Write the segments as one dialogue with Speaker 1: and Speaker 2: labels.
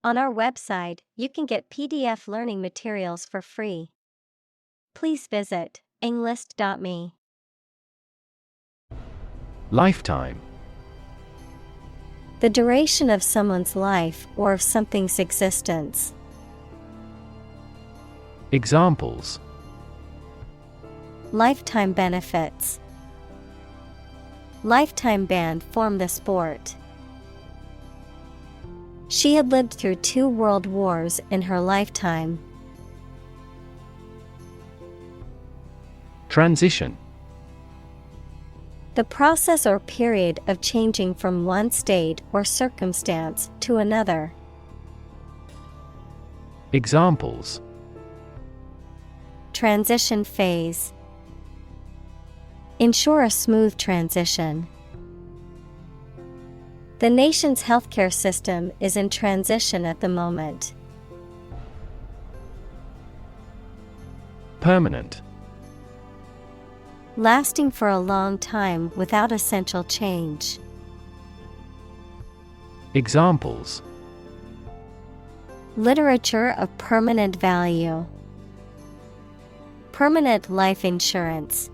Speaker 1: On our website, you can get PDF learning materials for free. Please visit englist.me.
Speaker 2: Lifetime.
Speaker 1: The duration of someone's life or of something's existence.
Speaker 2: Examples:
Speaker 1: Lifetime benefits. Lifetime ban formed the sport. She had lived through 2 world wars in her lifetime.
Speaker 2: Transition.
Speaker 1: The process or period of changing from one state or circumstance to another.
Speaker 2: Examples:
Speaker 1: Transition phase. Ensure a smooth transition. The nation's healthcare system is in transition at the moment.
Speaker 2: Permanent.
Speaker 1: Lasting for a long time without essential change.
Speaker 2: Examples:
Speaker 1: Literature of permanent value. Permanent life insurance.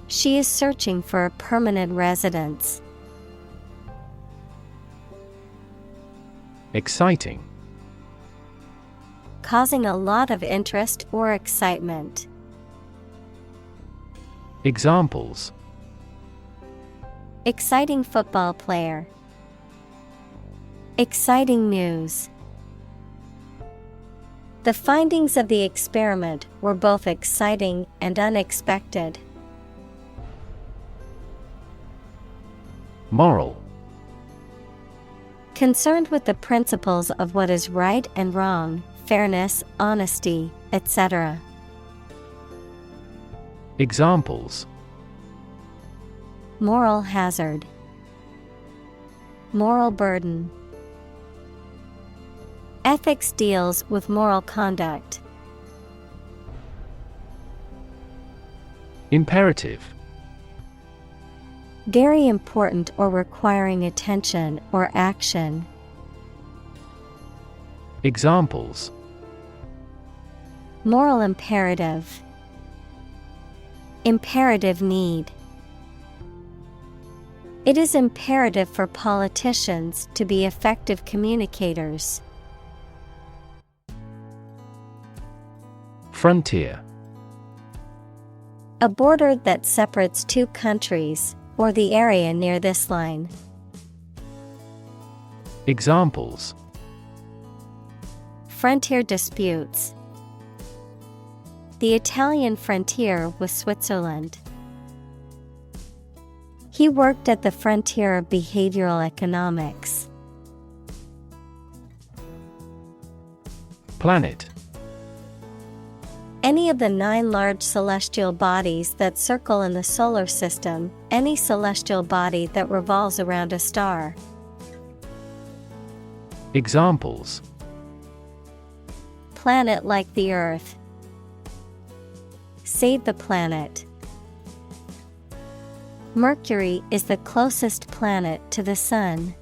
Speaker 1: She is searching for a permanent residence.
Speaker 2: Exciting.
Speaker 1: Causing a lot of interest or excitement.
Speaker 2: Examples:
Speaker 1: Exciting football player. Exciting news. The findings of the experiment were both exciting and unexpected.
Speaker 2: Moral.
Speaker 1: Concerned with the principles of what is right and wrong, fairness, honesty, etc.
Speaker 2: Examples:
Speaker 1: Moral hazard. Moral burden. Ethics deals with moral conduct.
Speaker 2: Imperative.
Speaker 1: Very important or requiring attention or action.
Speaker 2: Examples:
Speaker 1: Moral imperative. Imperative need. It is imperative for politicians to be effective communicators.
Speaker 2: Frontier.
Speaker 1: A border that separates 2 countries, or the area near this line.
Speaker 2: Examples:
Speaker 1: Frontier disputes. The Italian frontier with Switzerland. He worked at the frontier of behavioral economics.
Speaker 2: Planet.
Speaker 1: Any of the 9 large celestial bodies that circle in the solar system, any celestial body that revolves around a star.
Speaker 2: Examples:
Speaker 1: Planet like the Earth. Save the planet. Mercury is the closest planet to the Sun.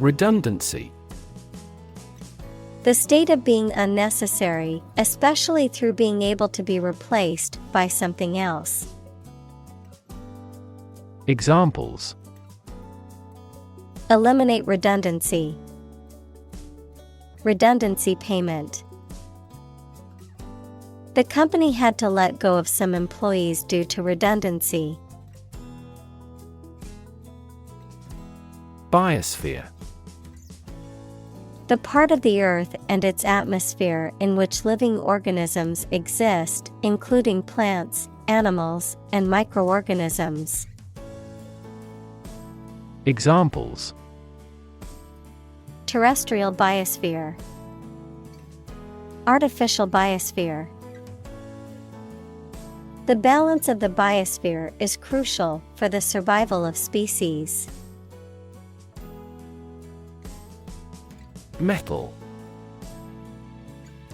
Speaker 2: Redundancy.
Speaker 1: The state of being unnecessary, especially through being able to be replaced by something else.
Speaker 2: Examples:
Speaker 1: Eliminate redundancy. Redundancy payment. The company had to let go of some employees due to redundancy.
Speaker 2: Biosphere.
Speaker 1: The part of the Earth and its atmosphere in which living organisms exist, including plants, animals, and microorganisms.
Speaker 2: Examples:
Speaker 1: Terrestrial biosphere. Artificial biosphere. The balance of the biosphere is crucial for the survival of species.
Speaker 2: Metal.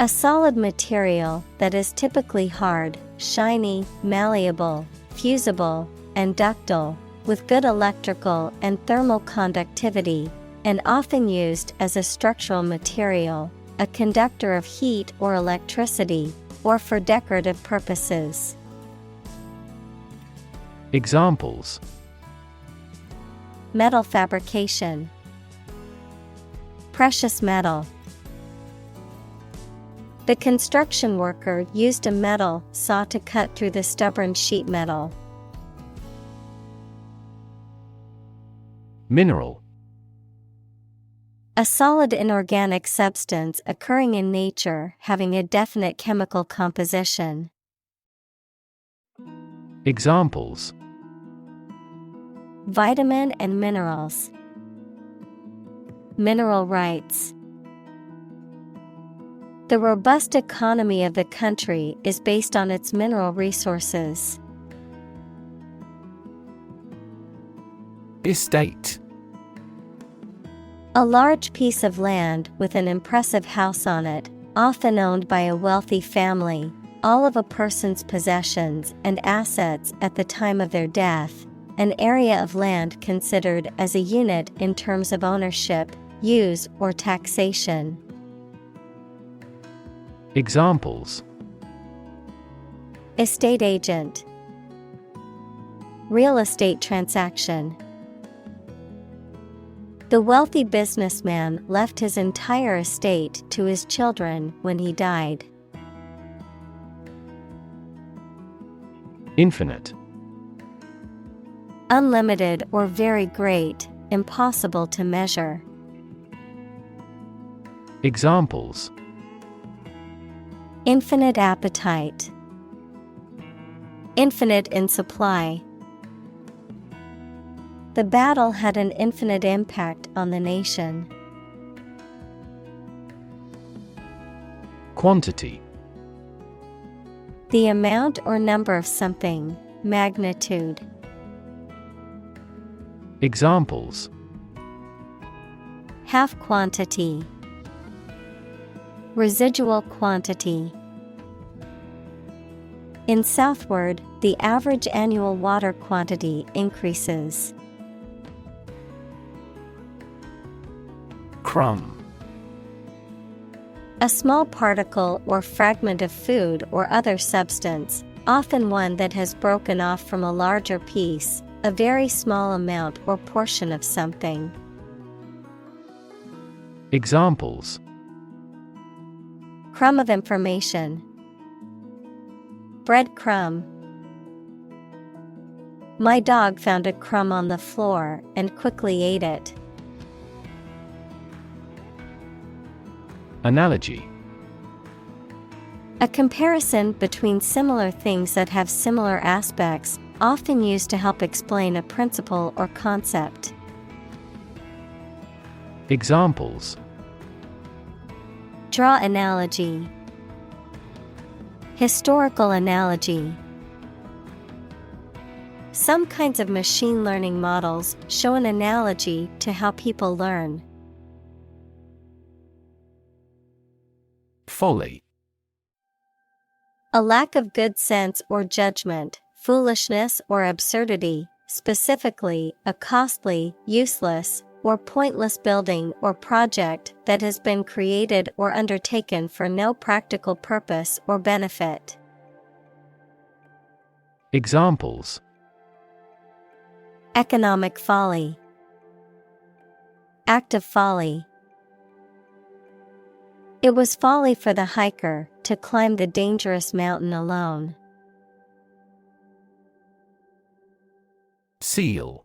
Speaker 1: A solid material that is typically hard, shiny, malleable, fusible, and ductile, with good electrical and thermal conductivity, and often used as a structural material, a conductor of heat or electricity, or for decorative purposes.
Speaker 2: Examples:
Speaker 1: Metal fabrication, precious metal. The construction worker used a metal saw to cut through the stubborn sheet metal.
Speaker 2: Mineral.
Speaker 1: A solid inorganic substance occurring in nature having a definite chemical composition.
Speaker 2: Examples:
Speaker 1: Vitamin and minerals. Mineral rights. The robust economy of the country is based on its mineral resources.
Speaker 2: Estate.
Speaker 1: A large piece of land with an impressive house on it, often owned by a wealthy family, all of a person's possessions and assets at the time of their death, an area of land considered as a unit in terms of ownership, use, or taxation.
Speaker 2: Examples:
Speaker 1: Estate agent. Real estate transaction. The wealthy businessman left his entire estate to his children when he died.
Speaker 2: Infinite.
Speaker 1: Unlimited or very great, impossible to measure.
Speaker 2: Examples:
Speaker 1: Infinite appetite. Infinite in supply. The battle had an infinite impact on the nation.
Speaker 2: Quantity. The
Speaker 1: amount or number of something, magnitude.
Speaker 2: Examples:
Speaker 1: Half quantity. Residual quantity. In southward, the average annual water quantity increases.
Speaker 2: Crumb.
Speaker 1: A small particle or fragment of food or other substance, often one that has broken off from a larger piece, a very small amount or portion of something.
Speaker 2: Examples:
Speaker 1: Crumb of information. Breadcrumb. My dog found a crumb on the floor and quickly ate it.
Speaker 2: Analogy.
Speaker 1: A comparison between similar things that have similar aspects, often used to help explain a principle or concept.
Speaker 2: Examples:
Speaker 1: Draw analogy. Historical analogy. Some kinds of machine learning models show an analogy to how people learn.
Speaker 2: Folly.
Speaker 1: A lack of good sense or judgment, foolishness or absurdity, specifically a costly, useless, or pointless building or project that has been created or undertaken for no practical purpose or benefit.
Speaker 2: Examples:
Speaker 1: Economic folly. Act of folly. It was folly for the hiker to climb the dangerous mountain alone.
Speaker 2: Seal.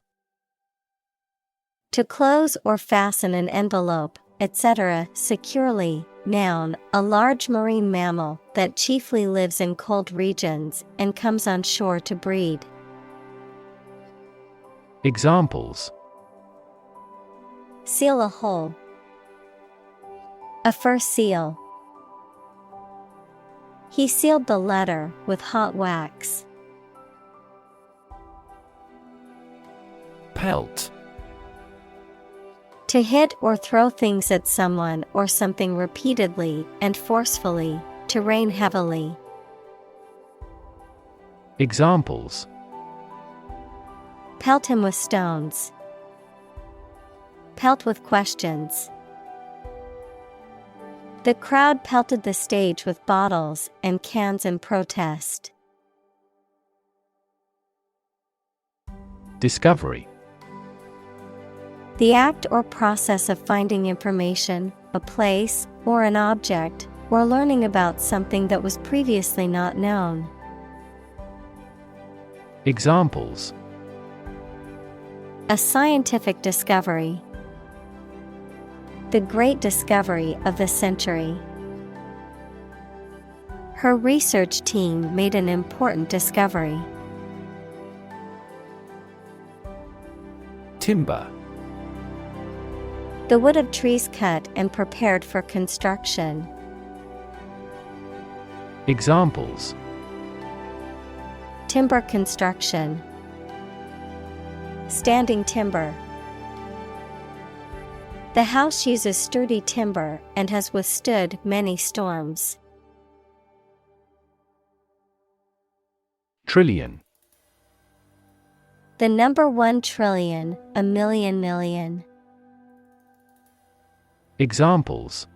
Speaker 1: To close or fasten an envelope, etc. securely. Noun, a large marine mammal that chiefly lives in cold regions and comes on shore to breed.
Speaker 2: Examples:
Speaker 1: Seal a hole. A fur seal. He sealed the letter with hot wax. Pelt. To hit or throw things at someone or something repeatedly and forcefully, to rain heavily.
Speaker 2: Examples:
Speaker 1: Pelt him with stones. Pelt with questions. The crowd pelted the stage with bottles and cans in protest.
Speaker 2: Discovery.
Speaker 1: The act or process of finding information, a place, or an object, or learning about something that was previously not known.
Speaker 2: Examples.
Speaker 1: A scientific discovery. The great discovery of the century. Her research team made an important discovery.
Speaker 2: Timber.
Speaker 1: The wood of trees cut and prepared for construction.
Speaker 2: Examples.
Speaker 1: Timber construction. Standing timber. The house uses sturdy timber and has withstood many storms.
Speaker 2: Trillion.
Speaker 1: The number 1 trillion, a million million.
Speaker 2: Examples.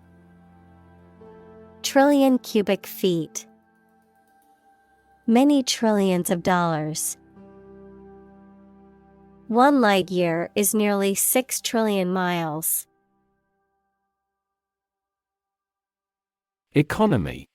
Speaker 1: Trillion cubic feet. Many trillions of dollars. 1 light year is nearly 6 trillion miles.
Speaker 2: Economy.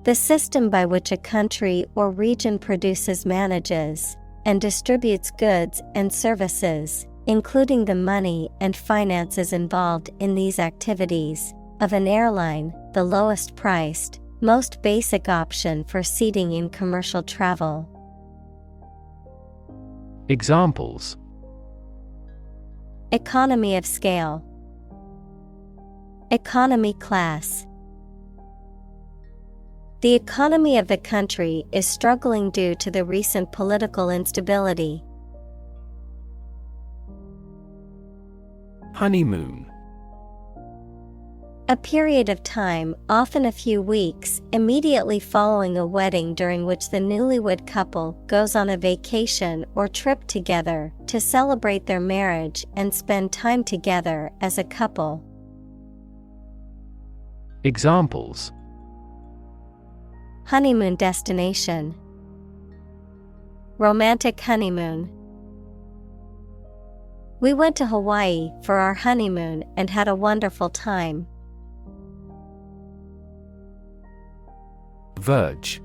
Speaker 1: The system by which a country or region produces, manages, and distributes goods and services, including the money and finances involved in these activities, of an airline, the lowest priced, most basic option for seating in commercial travel.
Speaker 2: Examples.
Speaker 1: Economy of scale. Economy class. The economy of the country is struggling due to the recent political instability.
Speaker 2: Honeymoon.
Speaker 1: A period of time, often a few weeks, immediately following a wedding during which the newlywed couple goes on a vacation or trip together to celebrate their marriage and spend time together as a couple.
Speaker 2: Examples.
Speaker 1: Honeymoon destination. Romantic honeymoon. We went to Hawaii for our honeymoon and had a wonderful time.
Speaker 2: Verge.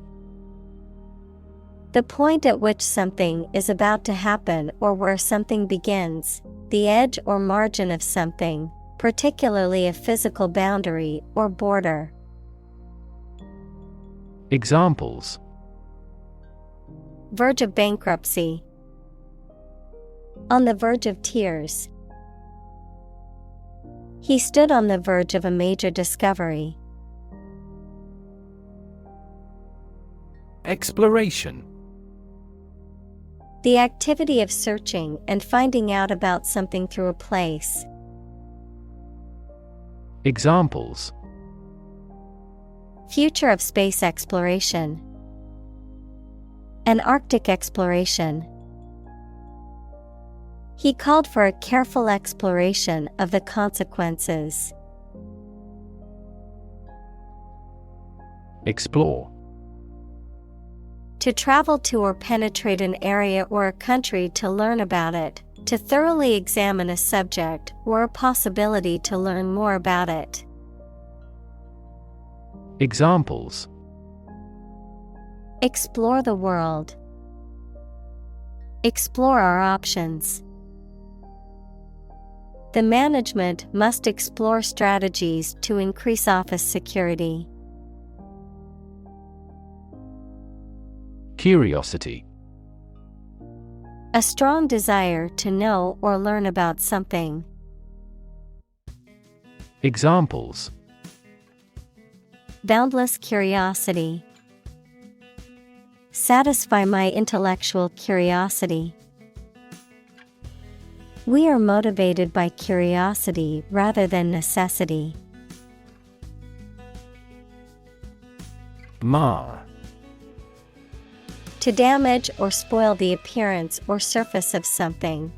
Speaker 1: The point at which something is about to happen or where something begins, the edge or margin of something, particularly a physical boundary or border.
Speaker 2: Examples.
Speaker 1: Verge of bankruptcy. On the verge of tears. He stood on the verge of a major discovery.
Speaker 2: Exploration.
Speaker 1: The activity of searching and finding out about something through a place.
Speaker 2: Examples.
Speaker 1: Future of space exploration. An Arctic exploration. He called for a careful exploration of the consequences.
Speaker 2: Explore.
Speaker 1: To travel to or penetrate an area or a country to learn about it, to thoroughly examine a subject or a possibility to learn more about it.
Speaker 2: Examples.
Speaker 1: Explore the world. Explore our options. The management must explore strategies to increase office security.
Speaker 2: Curiosity.
Speaker 1: A strong desire to know or learn about something.
Speaker 2: Examples.
Speaker 1: Boundless curiosity. Satisfy my intellectual curiosity. We are motivated by curiosity rather than necessity. To To damage or spoil the appearance or surface of something.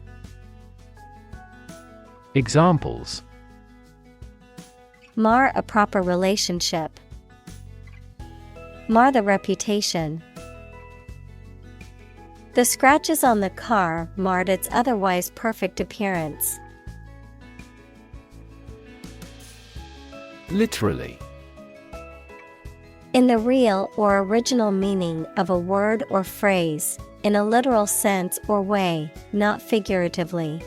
Speaker 2: Examples:
Speaker 1: Mar a proper relationship. Mar the reputation. The scratches on the car marred its otherwise perfect appearance.
Speaker 2: Literally.
Speaker 1: In the real or original meaning of a word or phrase, in a literal sense or way, not figuratively.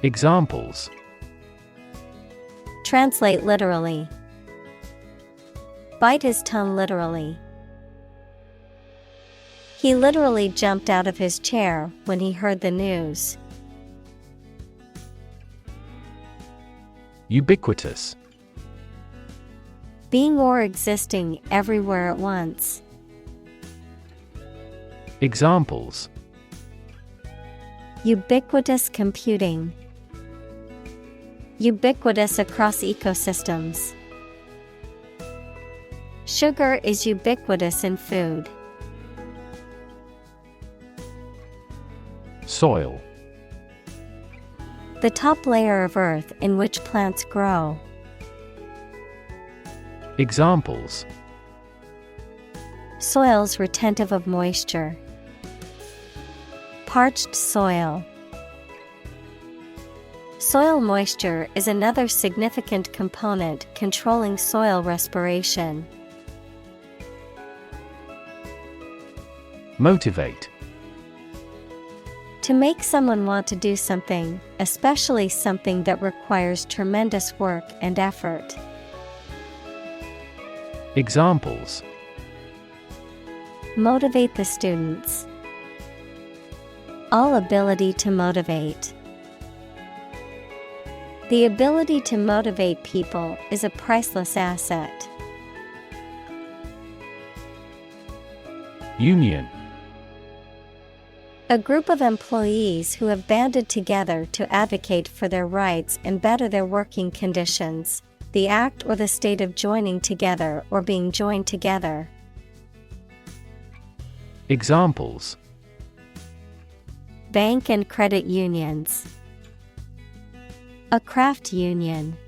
Speaker 2: Examples:
Speaker 1: Translate literally. Bite his tongue literally. He literally jumped out of his chair when he heard the news.
Speaker 2: Ubiquitous.
Speaker 1: Being or existing everywhere at once.
Speaker 2: Examples:
Speaker 1: Ubiquitous computing. Ubiquitous across ecosystems. Sugar is ubiquitous in food.
Speaker 2: Soil.
Speaker 1: The top layer of earth in which plants grow.
Speaker 2: Examples:
Speaker 1: Soils retentive of moisture. Parched soil. Soil moisture is another significant component controlling soil respiration.
Speaker 2: Motivate.
Speaker 1: To make someone want to do something, especially something that requires tremendous work and effort.
Speaker 2: Examples:
Speaker 1: Motivate the students. All ability to motivate. The ability to motivate people is a priceless asset.
Speaker 2: Union.
Speaker 1: A group of employees who have banded together to advocate for their rights and better their working conditions. The act or the state of joining together or being joined together.
Speaker 2: Examples:
Speaker 1: Bank and credit unions. A craft union.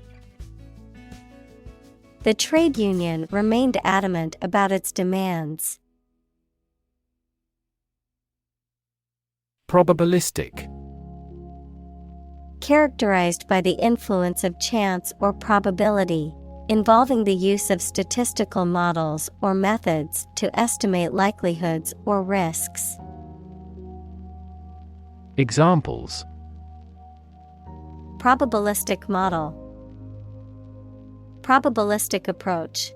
Speaker 1: The trade union remained adamant about its demands.
Speaker 2: Probabilistic.
Speaker 1: Characterized by the influence of chance or probability, involving the use of statistical models or methods to estimate likelihoods or risks.
Speaker 2: Examples:
Speaker 1: Probabilistic model. Probabilistic approach.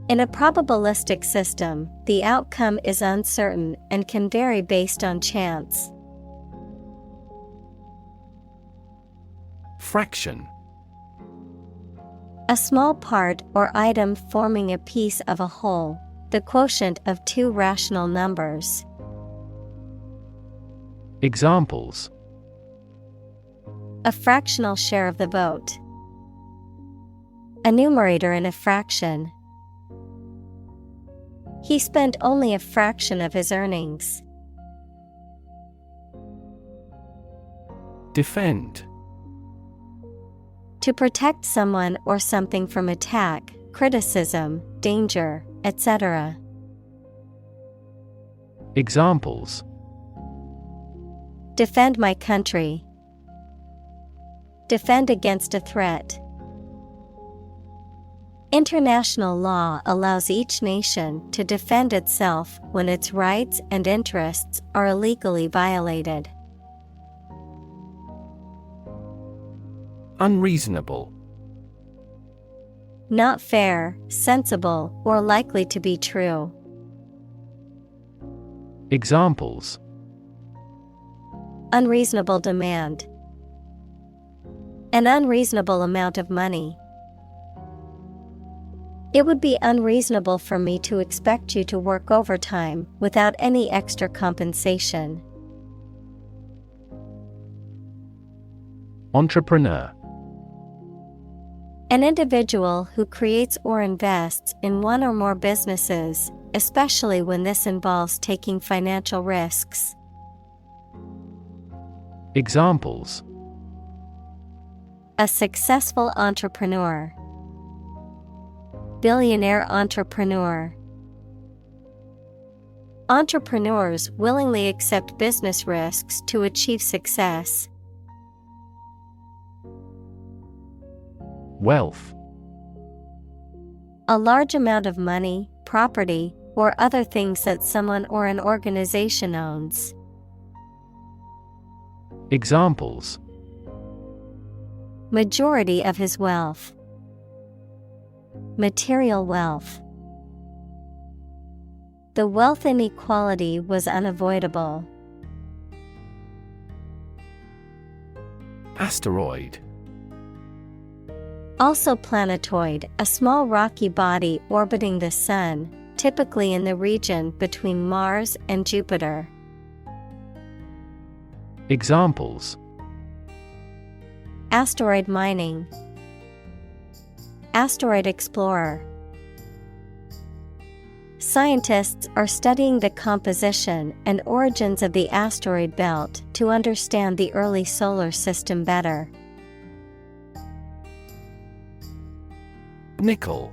Speaker 1: In a probabilistic system, the outcome is uncertain and can vary based on chance.
Speaker 2: Fraction.
Speaker 1: A small part or item forming a piece of a whole, the quotient of two rational numbers.
Speaker 2: Examples:
Speaker 1: A fractional share of the vote. A numerator in a fraction. He spent only a fraction of his earnings.
Speaker 2: Defend.
Speaker 1: To protect someone or something from attack, criticism, danger, etc.
Speaker 2: Examples:
Speaker 1: Defend my country. Defend against a threat. International law allows each nation to defend itself when its rights and interests are illegally violated.
Speaker 2: Unreasonable.
Speaker 1: Not fair, sensible, or likely to be true.
Speaker 2: Examples:
Speaker 1: Unreasonable demand. An unreasonable amount of money. It would be unreasonable for me to expect you to work overtime without any extra compensation.
Speaker 2: Entrepreneur.
Speaker 1: An individual who creates or invests in one or more businesses, especially when this involves taking financial risks.
Speaker 2: Examples:
Speaker 1: A successful entrepreneur. Billionaire entrepreneur. Entrepreneurs willingly accept business risks to achieve success.
Speaker 2: Wealth.
Speaker 1: A large amount of money, property, or other things that someone or an organization owns.
Speaker 2: Examples:
Speaker 1: Majority of his wealth. Material wealth. The wealth inequality was unavoidable.
Speaker 2: Asteroid.
Speaker 1: Also planetoid, a small rocky body orbiting the Sun, typically in the region between Mars and Jupiter.
Speaker 2: Examples:
Speaker 1: Asteroid mining. Asteroid explorer. Scientists are studying the composition and origins of the asteroid belt to understand the early solar system better.
Speaker 2: Nickel.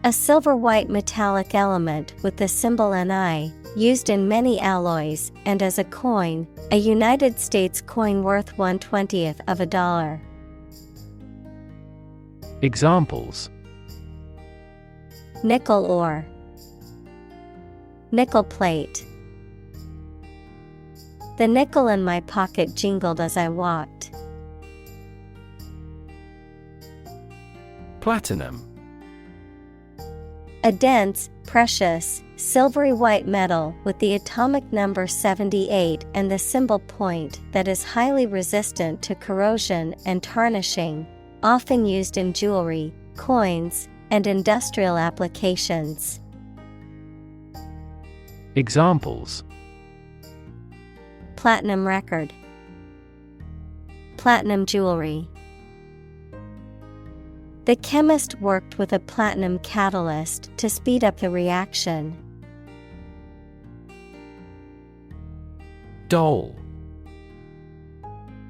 Speaker 1: A silver-white metallic element with the symbol Ni, used in many alloys and as a coin, a United States coin worth 1/20th of a dollar.
Speaker 2: Examples:
Speaker 1: Nickel ore. Nickel plate. The nickel in my pocket jingled as I walked.
Speaker 2: Platinum.
Speaker 1: A dense, precious, silvery white metal with the atomic number 78 and the symbol point that is highly resistant to corrosion and tarnishing, often used in jewelry, coins, and industrial applications.
Speaker 2: Examples:
Speaker 1: Platinum record. Platinum jewelry. The chemist worked with a platinum catalyst to speed up the reaction.
Speaker 2: Doll.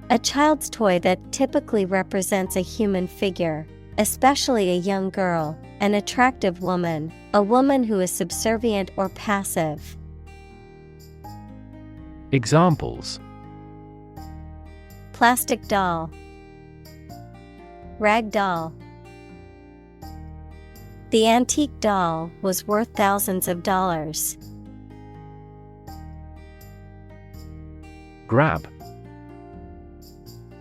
Speaker 1: A child's toy that typically represents a human figure, especially a young girl, an attractive woman, a woman who is subservient or passive.
Speaker 2: Examples:
Speaker 1: Plastic doll. Rag doll. The antique doll was worth thousands of dollars.
Speaker 2: Grab.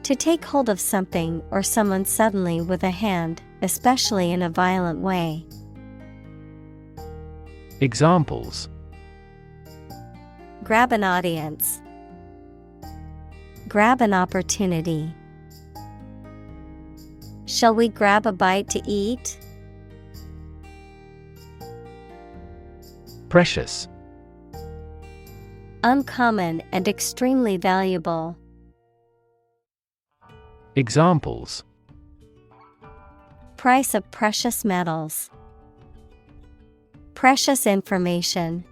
Speaker 1: To take hold of something or someone suddenly with a hand, especially in a violent way.
Speaker 2: Examples:
Speaker 1: Grab an audience. Grab an opportunity. Shall we grab a bite to eat?
Speaker 2: Precious.
Speaker 1: Uncommon and extremely valuable.
Speaker 2: Examples:
Speaker 1: Price of precious metals. Precious information.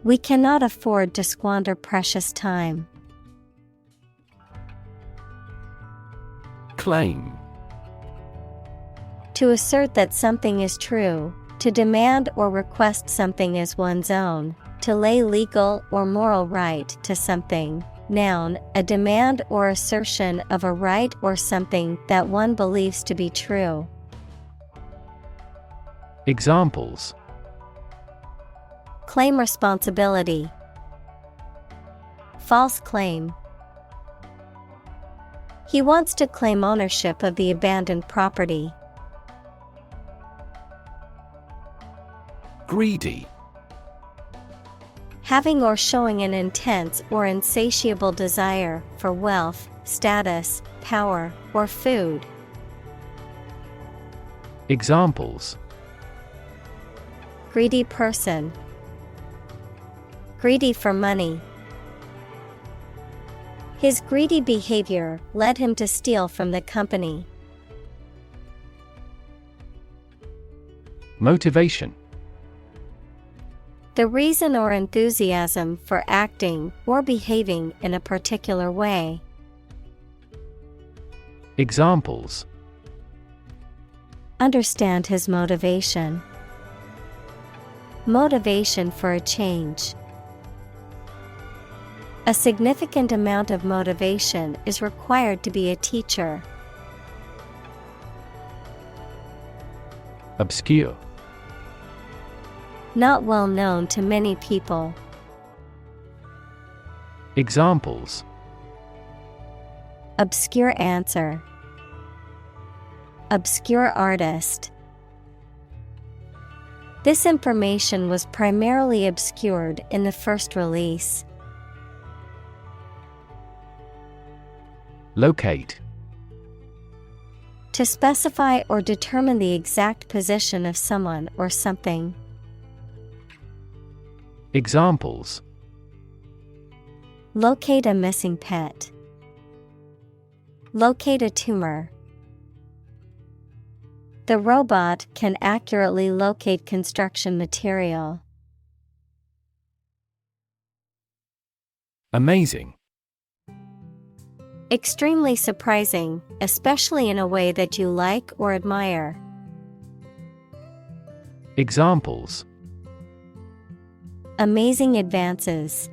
Speaker 1: We cannot afford to squander precious time.
Speaker 2: Claim.
Speaker 1: To assert that something is true, to demand or request something as one's own, to lay legal or moral right to something. Noun, a demand or assertion of a right or something that one believes to be true.
Speaker 2: Examples:
Speaker 1: Claim responsibility. False claim. He wants to claim ownership of the abandoned property.
Speaker 2: Greedy.
Speaker 1: Having or showing an intense or insatiable desire for wealth, status, power, or food.
Speaker 2: Examples:
Speaker 1: Greedy person. Greedy for money. His greedy behavior led him to steal from the company.
Speaker 2: Motivation.
Speaker 1: The reason or enthusiasm for acting or behaving in a particular way.
Speaker 2: Examples.
Speaker 1: Understand his motivation. Motivation for a change. A significant amount of motivation is required to be a teacher.
Speaker 2: Obscure.
Speaker 1: Not well known to many people.
Speaker 2: Examples.
Speaker 1: Obscure answer. Obscure artist. This information was primarily obscured in the first release.
Speaker 2: Locate.
Speaker 1: To specify or determine the exact position of someone or something.
Speaker 2: Examples.
Speaker 1: Locate a missing pet. Locate a tumor. The robot can accurately locate construction material.
Speaker 2: Amazing.
Speaker 1: Extremely surprising, especially in a way that you like or admire.
Speaker 2: Examples.
Speaker 1: Amazing advances.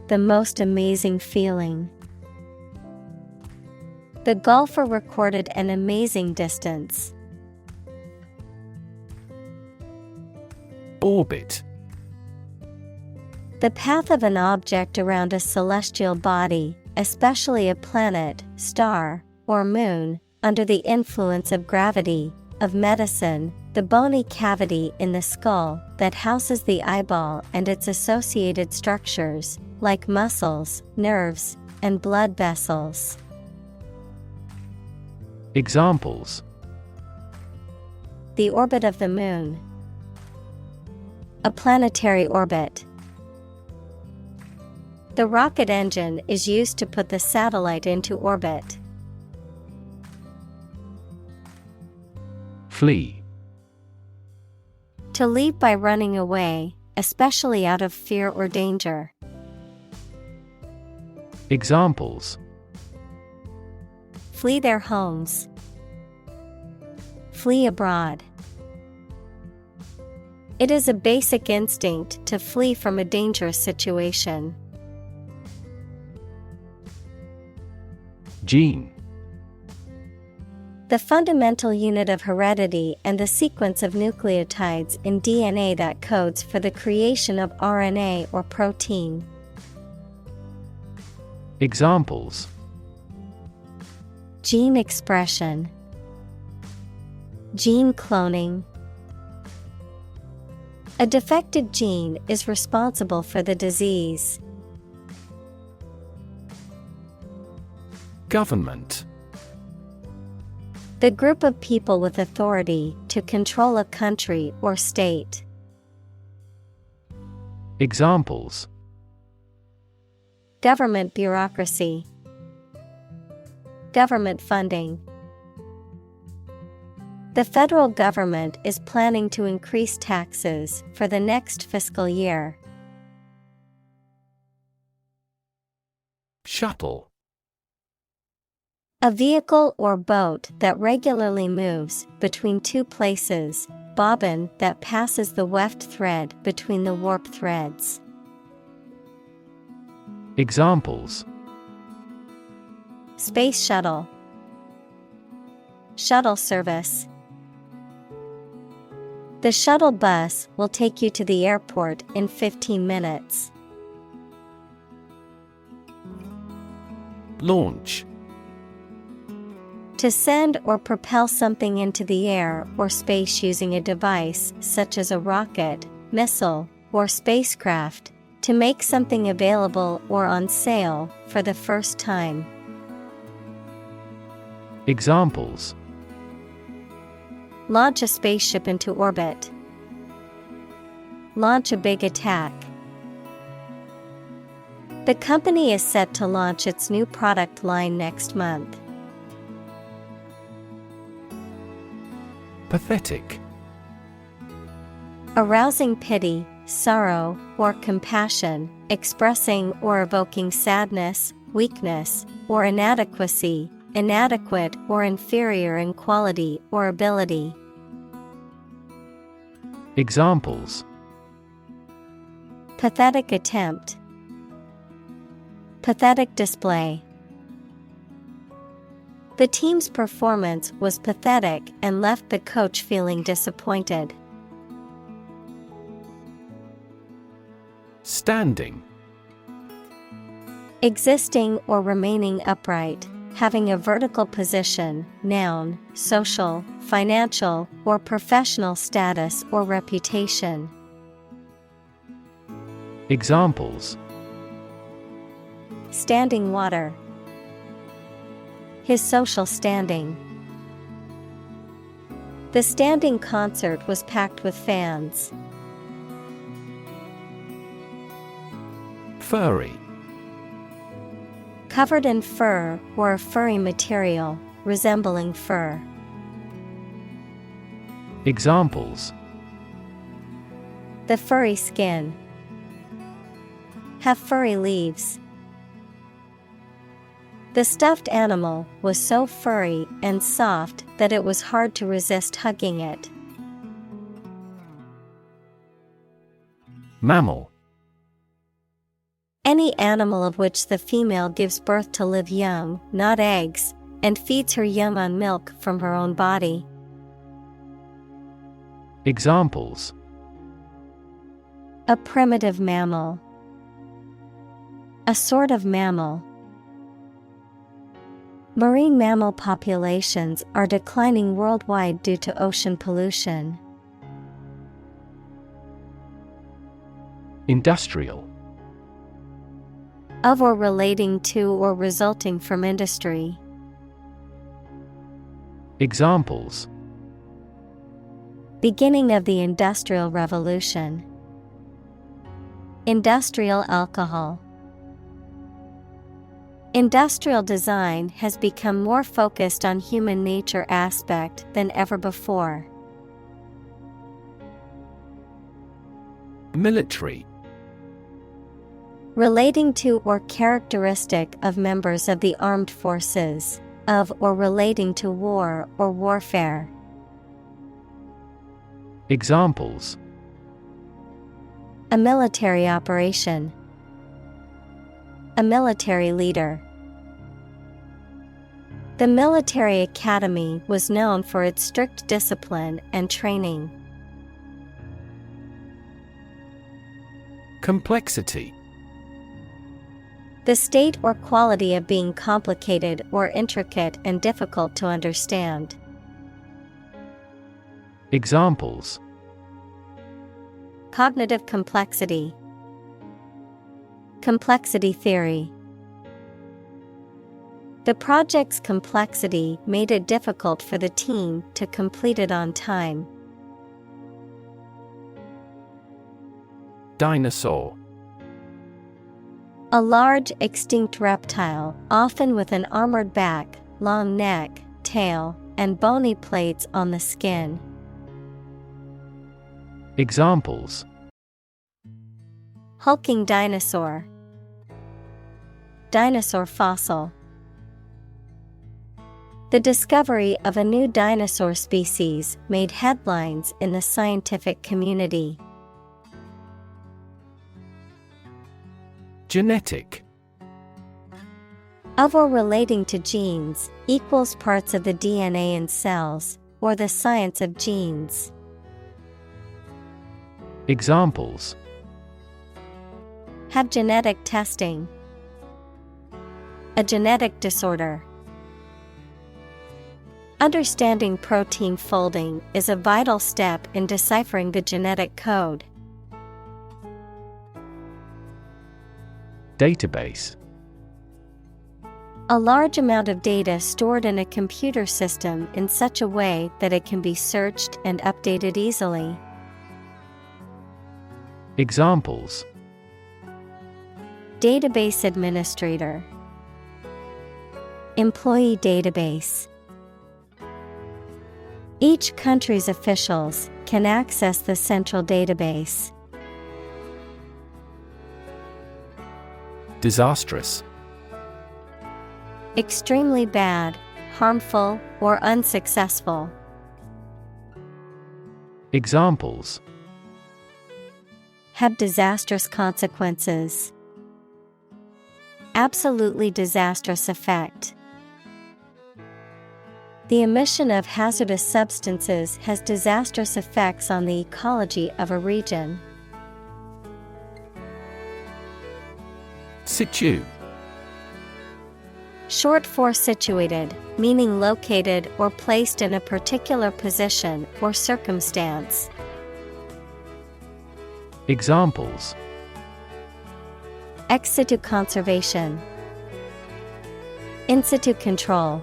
Speaker 1: The most amazing feeling. The golfer recorded an amazing distance.
Speaker 2: Orbit.
Speaker 1: The path of an object around a celestial body, especially a planet, star, or moon, under the influence of gravity. Of medicine, the bony cavity in the skull that houses the eyeball and its associated structures, like muscles, nerves, and blood vessels.
Speaker 2: Examples.
Speaker 1: The orbit of the moon. A planetary orbit. The rocket engine is used to put the satellite into orbit.
Speaker 2: Flee.
Speaker 1: To leave by running away, especially out of fear or danger.
Speaker 2: Examples.
Speaker 1: Flee their homes. Flee abroad. It is a basic instinct to flee from a dangerous situation.
Speaker 2: Gene.
Speaker 1: The fundamental unit of heredity and the sequence of nucleotides in DNA that codes for the creation of RNA or protein.
Speaker 2: Examples.
Speaker 1: Gene expression. Gene cloning. A defective gene is responsible for the disease.
Speaker 2: Government.
Speaker 1: The group of people with authority to control a country or state.
Speaker 2: Examples.
Speaker 1: Government bureaucracy. Government funding. The federal government is planning to increase taxes for the next fiscal year.
Speaker 2: Shuttle.
Speaker 1: A vehicle or boat that regularly moves between two places, bobbin that passes the weft thread between the warp threads.
Speaker 2: Examples.
Speaker 1: Space shuttle. Shuttle service. The shuttle bus will take you to the airport in 15 minutes.
Speaker 2: Launch.
Speaker 1: To send or propel something into the air or space using a device such as a rocket, missile, or spacecraft, to make something available or on sale for the first time.
Speaker 2: Examples.
Speaker 1: Launch a spaceship into orbit. Launch a big attack. The company is set to launch its new product line next month.
Speaker 2: Pathetic.
Speaker 1: Arousing pity, sorrow, or compassion, expressing or evoking sadness, weakness, or inadequacy, inadequate or inferior in quality or ability.
Speaker 2: Examples:
Speaker 1: Pathetic attempt. Pathetic display. The team's performance was pathetic and left the coach feeling disappointed.
Speaker 2: Standing.
Speaker 1: Existing or remaining upright, having a vertical position, noun, social, financial, or professional status or reputation.
Speaker 2: Examples:
Speaker 1: Standing water. His social standing. The standing concert was packed with fans.
Speaker 2: Furry.
Speaker 1: Covered in fur or a furry material, resembling fur.
Speaker 2: Examples:
Speaker 1: The furry skin. Have furry leaves. The stuffed animal was so furry and soft that it was hard to resist hugging it.
Speaker 2: Mammal.
Speaker 1: Any animal of which the female gives birth to live young, not eggs, and feeds her young on milk from her own body.
Speaker 2: Examples:
Speaker 1: A primitive mammal. A sort of mammal. Marine mammal populations are declining worldwide due to ocean pollution.
Speaker 2: Industrial.
Speaker 1: Of or relating to or resulting from industry.
Speaker 2: Examples:
Speaker 1: Beginning of the Industrial Revolution. Industrial alcohol. Industrial design has become more focused on human nature aspect than ever before.
Speaker 2: Military.
Speaker 1: Relating to or characteristic of members of the armed forces, of or relating to war or warfare.
Speaker 2: Examples:
Speaker 1: A military operation. A military leader. The military academy was known for its strict discipline and training.
Speaker 2: Complexity.
Speaker 1: The state or quality of being complicated or intricate and difficult to understand.
Speaker 2: Examples:
Speaker 1: Cognitive complexity. Complexity theory. The project's complexity made it difficult for the team to complete it on time.
Speaker 2: Dinosaur.
Speaker 1: A large extinct reptile, often with an armored back, long neck, tail, and bony plates on the skin.
Speaker 2: Examples:
Speaker 1: Hulking dinosaur. Dinosaur fossil. The discovery of a new dinosaur species made headlines in the scientific community.
Speaker 2: Genetic.
Speaker 1: Of or relating to genes, equals parts of the DNA in cells, or the science of genes.
Speaker 2: Examples:
Speaker 1: Have genetic testing. A genetic disorder. Understanding protein folding is a vital step in deciphering the genetic code.
Speaker 2: Database.
Speaker 1: A large amount of data stored in a computer system in such a way that it can be searched and updated easily. Database administrator. Employee database. Each country's officials can access the central database.
Speaker 2: Disastrous.
Speaker 1: Extremely bad, harmful, or unsuccessful.
Speaker 2: Examples:
Speaker 1: Have disastrous consequences. Absolutely disastrous effect. The emission of hazardous substances has disastrous effects on the ecology of a region.
Speaker 2: Situ.
Speaker 1: Short for situated, meaning located or placed in a particular position or circumstance.
Speaker 2: Examples:
Speaker 1: Ex situ conservation. In situ control.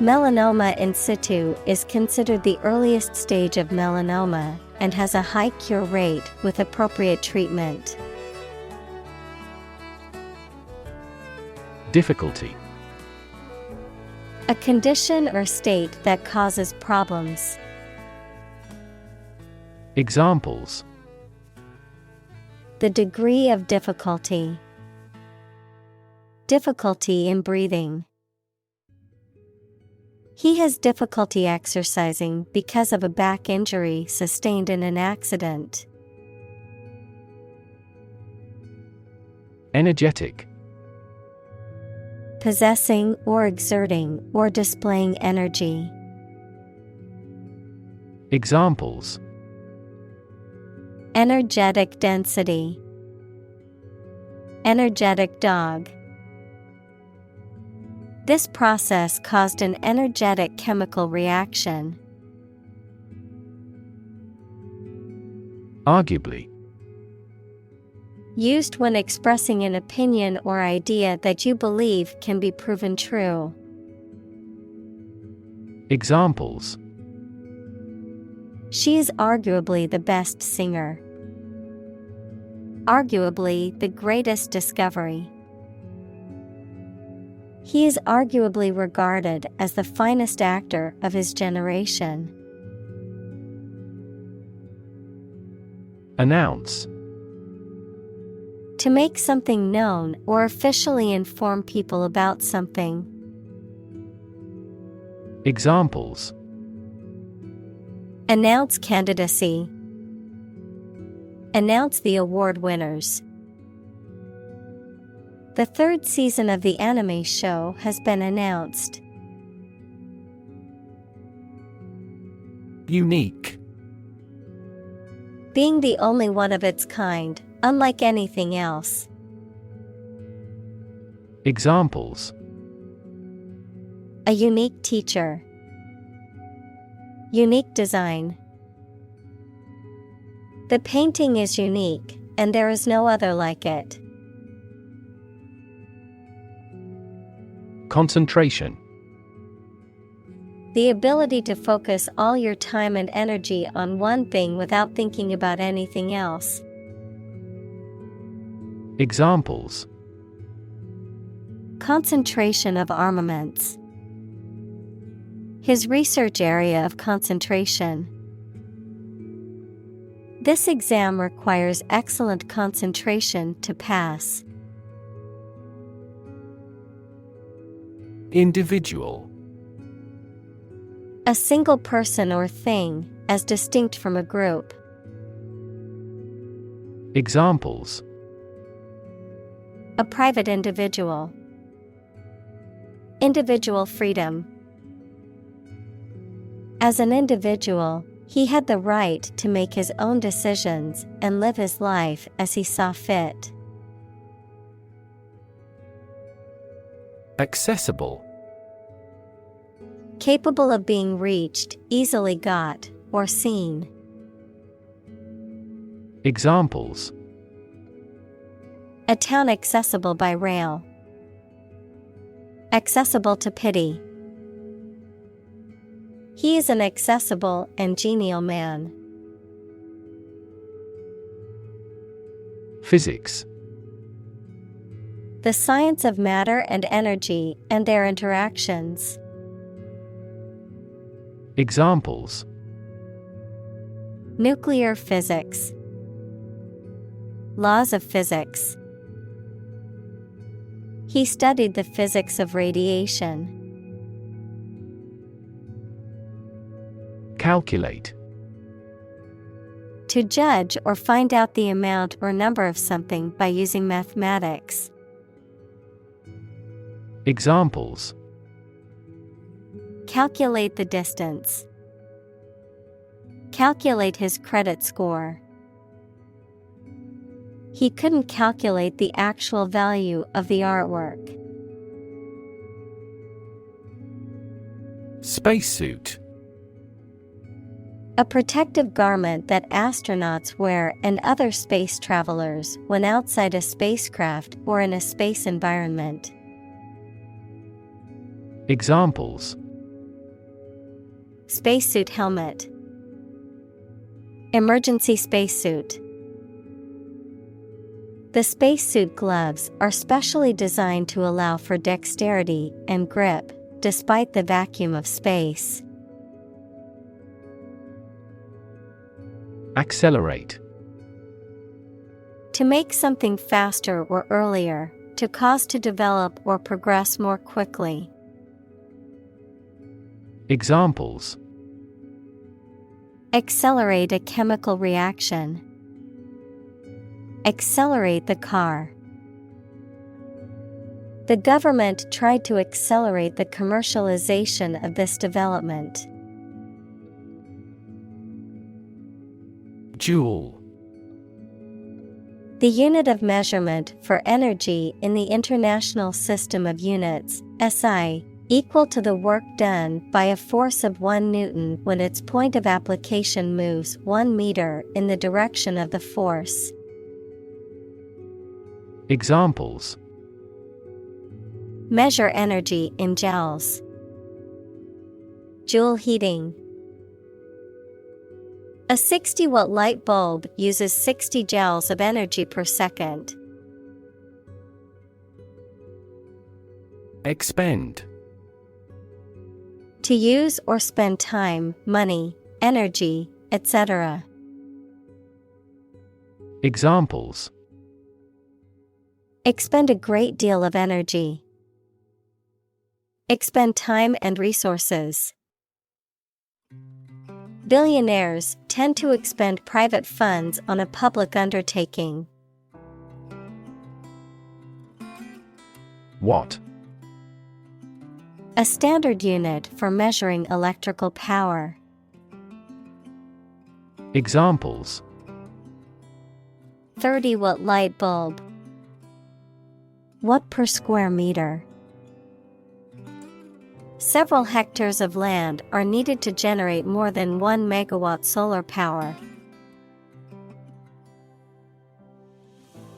Speaker 1: Melanoma in situ is considered the earliest stage of melanoma and has a high cure rate with appropriate treatment.
Speaker 2: Difficulty.
Speaker 1: A condition or state that causes problems.
Speaker 2: Examples:
Speaker 1: The degree of difficulty. Difficulty in breathing. He has difficulty exercising because of a back injury sustained in an accident.
Speaker 2: Energetic.
Speaker 1: Possessing or exerting or displaying energy.
Speaker 2: Examples:
Speaker 1: Energetic density. Energetic dog. This process caused an energetic chemical reaction.
Speaker 2: Arguably.
Speaker 1: Used when expressing an opinion or idea that you believe can be proven true.
Speaker 2: Examples:
Speaker 1: She is arguably the best singer. Arguably the greatest discovery. He is arguably regarded as the finest actor of his generation.
Speaker 2: Announce.
Speaker 1: To make something known or officially inform people about something.
Speaker 2: Examples:
Speaker 1: Announce candidacy. Announce the award winners. The third season of the anime show has been announced.
Speaker 2: Unique.
Speaker 1: Being the only one of its kind, unlike anything else.
Speaker 2: Examples:
Speaker 1: A unique teacher. Unique design. The painting is unique, and there is no other like it.
Speaker 2: Concentration.
Speaker 1: The ability to focus all your time and energy on one thing without thinking about anything else.
Speaker 2: Examples:
Speaker 1: Concentration of armaments. His research area of concentration. This exam requires excellent concentration to pass.
Speaker 2: Individual.
Speaker 1: A single person or thing, as distinct from a group.
Speaker 2: Examples:
Speaker 1: A private individual. Individual freedom. As an individual, he had the right to make his own decisions and live his life as he saw fit.
Speaker 2: Accessible.
Speaker 1: Capable of being reached, easily got, or seen.
Speaker 2: Examples:
Speaker 1: A town accessible by rail. Accessible to pity. He is an accessible and genial man.
Speaker 2: Physics.
Speaker 1: The science of matter and energy and their interactions.
Speaker 2: Examples:
Speaker 1: Nuclear physics. Laws of physics. He studied the physics of radiation.
Speaker 2: Calculate.
Speaker 1: To judge or find out the amount or number of something by using mathematics.
Speaker 2: Examples:
Speaker 1: Calculate the distance. Calculate his credit score. He couldn't calculate the actual value of the artwork.
Speaker 2: Spacesuit.
Speaker 1: A protective garment that astronauts wear and other space travelers when outside a spacecraft or in a space environment.
Speaker 2: Examples:
Speaker 1: Spacesuit helmet. Emergency spacesuit. The spacesuit gloves are specially designed to allow for dexterity and grip, despite the vacuum of space.
Speaker 2: Accelerate.
Speaker 1: To make something faster or earlier, to cause to develop or progress more quickly.
Speaker 2: Examples:
Speaker 1: Accelerate a chemical reaction. Accelerate the car. The government tried to accelerate the commercialization of this development.
Speaker 2: Joule.
Speaker 1: The unit of measurement for energy in the International System of Units, SI, equal to the work done by a force of 1 Newton when its point of application moves 1 meter in the direction of the force.
Speaker 2: Examples:
Speaker 1: Measure energy in joules. Joule heating. A 60-watt light bulb uses 60 joules of energy per second.
Speaker 2: Expend.
Speaker 1: To use or spend time, money, energy, etc.
Speaker 2: Examples:
Speaker 1: Expend a great deal of energy. Expend time and resources. Billionaires tend to expend private funds on a public undertaking.
Speaker 2: Watt.
Speaker 1: A standard unit for measuring electrical power.
Speaker 2: Examples:
Speaker 1: 30-watt light bulb. Watt per square meter. Several hectares of land are needed to generate more than 1 megawatt solar power.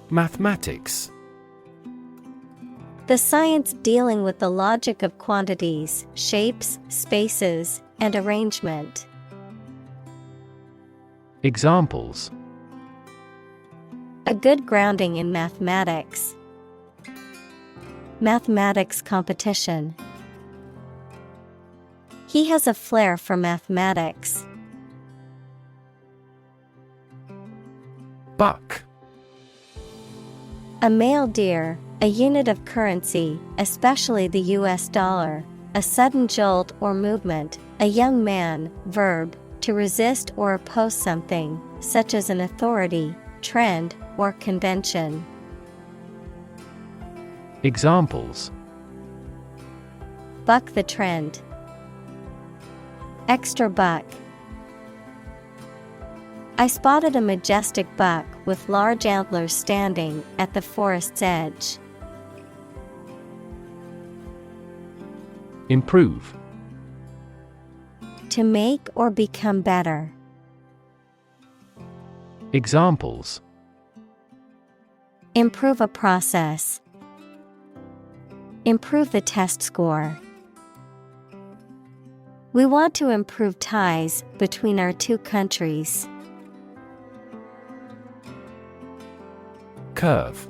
Speaker 2: Mathematics.
Speaker 1: The science dealing with the logic of quantities, shapes, spaces, and arrangement.
Speaker 2: Examples:
Speaker 1: A good grounding in mathematics. Mathematics competition. He has a flair for mathematics.
Speaker 2: Buck.
Speaker 1: A male deer, a unit of currency, especially the US dollar, a sudden jolt or movement, a young man, verb, to resist or oppose something, such as an authority, trend, or convention.
Speaker 2: Examples:
Speaker 1: Buck the trend. Extra buck. I spotted a majestic buck with large antlers standing at the forest's edge.
Speaker 2: Improve.
Speaker 1: To make or become better.
Speaker 2: Examples:
Speaker 1: Improve a process. Improve the test score. We want to improve ties between our two countries.
Speaker 2: Curve.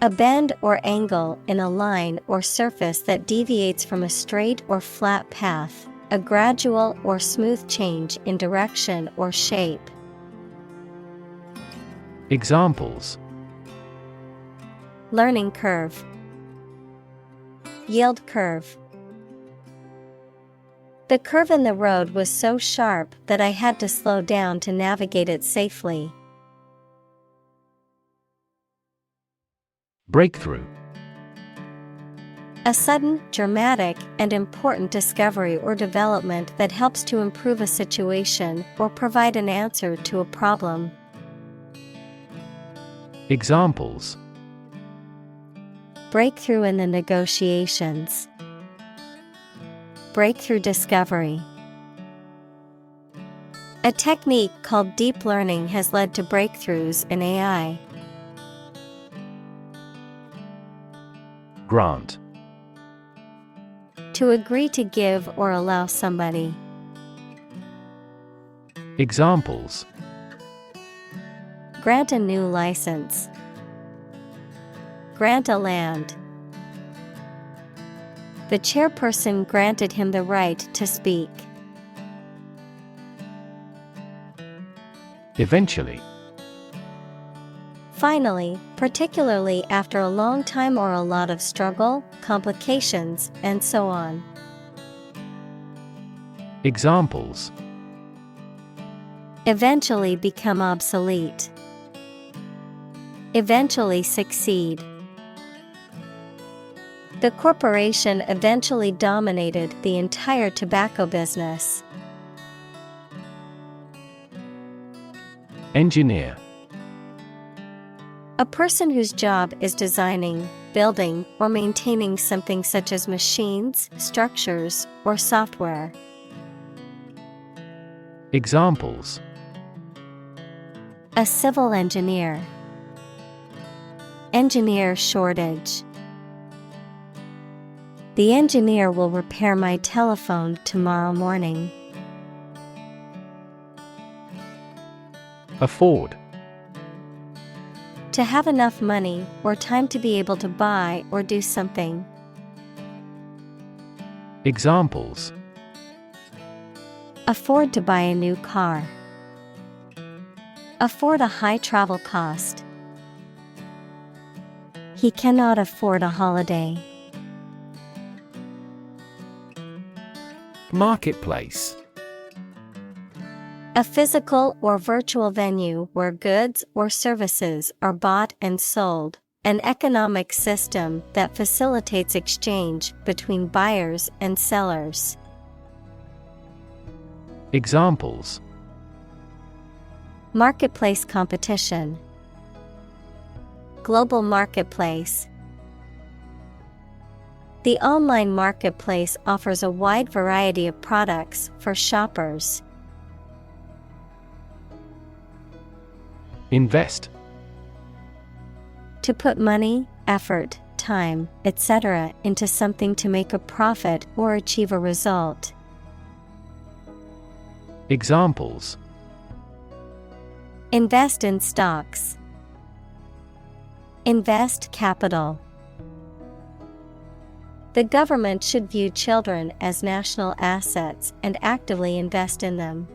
Speaker 1: A bend or angle in a line or surface that deviates from a straight or flat path, a gradual or smooth change in direction or shape.
Speaker 2: Examples:
Speaker 1: Learning curve, yield curve. The curve in the road was so sharp that I had to slow down to navigate it safely.
Speaker 2: Breakthrough.
Speaker 1: A sudden, dramatic, and important discovery or development that helps to improve a situation or provide an answer to a problem.
Speaker 2: Examples:
Speaker 1: Breakthrough in the negotiations. Breakthrough discovery. A technique called deep learning has led to breakthroughs in AI.
Speaker 2: Grant.
Speaker 1: To agree to give or allow somebody.
Speaker 2: Examples:
Speaker 1: Grant a new license. Grant a land. The chairperson granted him the right to speak.
Speaker 2: Eventually.
Speaker 1: Finally, particularly after a long time or a lot of struggle, complications, and so on.
Speaker 2: Examples:
Speaker 1: Eventually become obsolete. Eventually succeed. The corporation eventually dominated the entire tobacco business.
Speaker 2: Engineer.
Speaker 1: A person whose job is designing, building, or maintaining something such as machines, structures, or software.
Speaker 2: Examples:
Speaker 1: A civil engineer. Engineer shortage. The engineer will repair my telephone tomorrow morning.
Speaker 2: Afford.
Speaker 1: To have enough money or time to be able to buy or do something.
Speaker 2: Examples:
Speaker 1: Afford to buy a new car. Afford a high travel cost. He cannot afford a holiday.
Speaker 2: Marketplace.
Speaker 1: A physical or virtual venue where goods or services are bought and sold, an economic system that facilitates exchange between buyers and sellers.
Speaker 2: Examples:
Speaker 1: Marketplace competition. Global marketplace. The online marketplace offers a wide variety of products for shoppers.
Speaker 2: Invest.
Speaker 1: To put money, effort, time, etc. into something to make a profit or achieve a result.
Speaker 2: Examples:
Speaker 1: Invest in stocks. Invest capital. The government should view children as national assets and actively invest in them.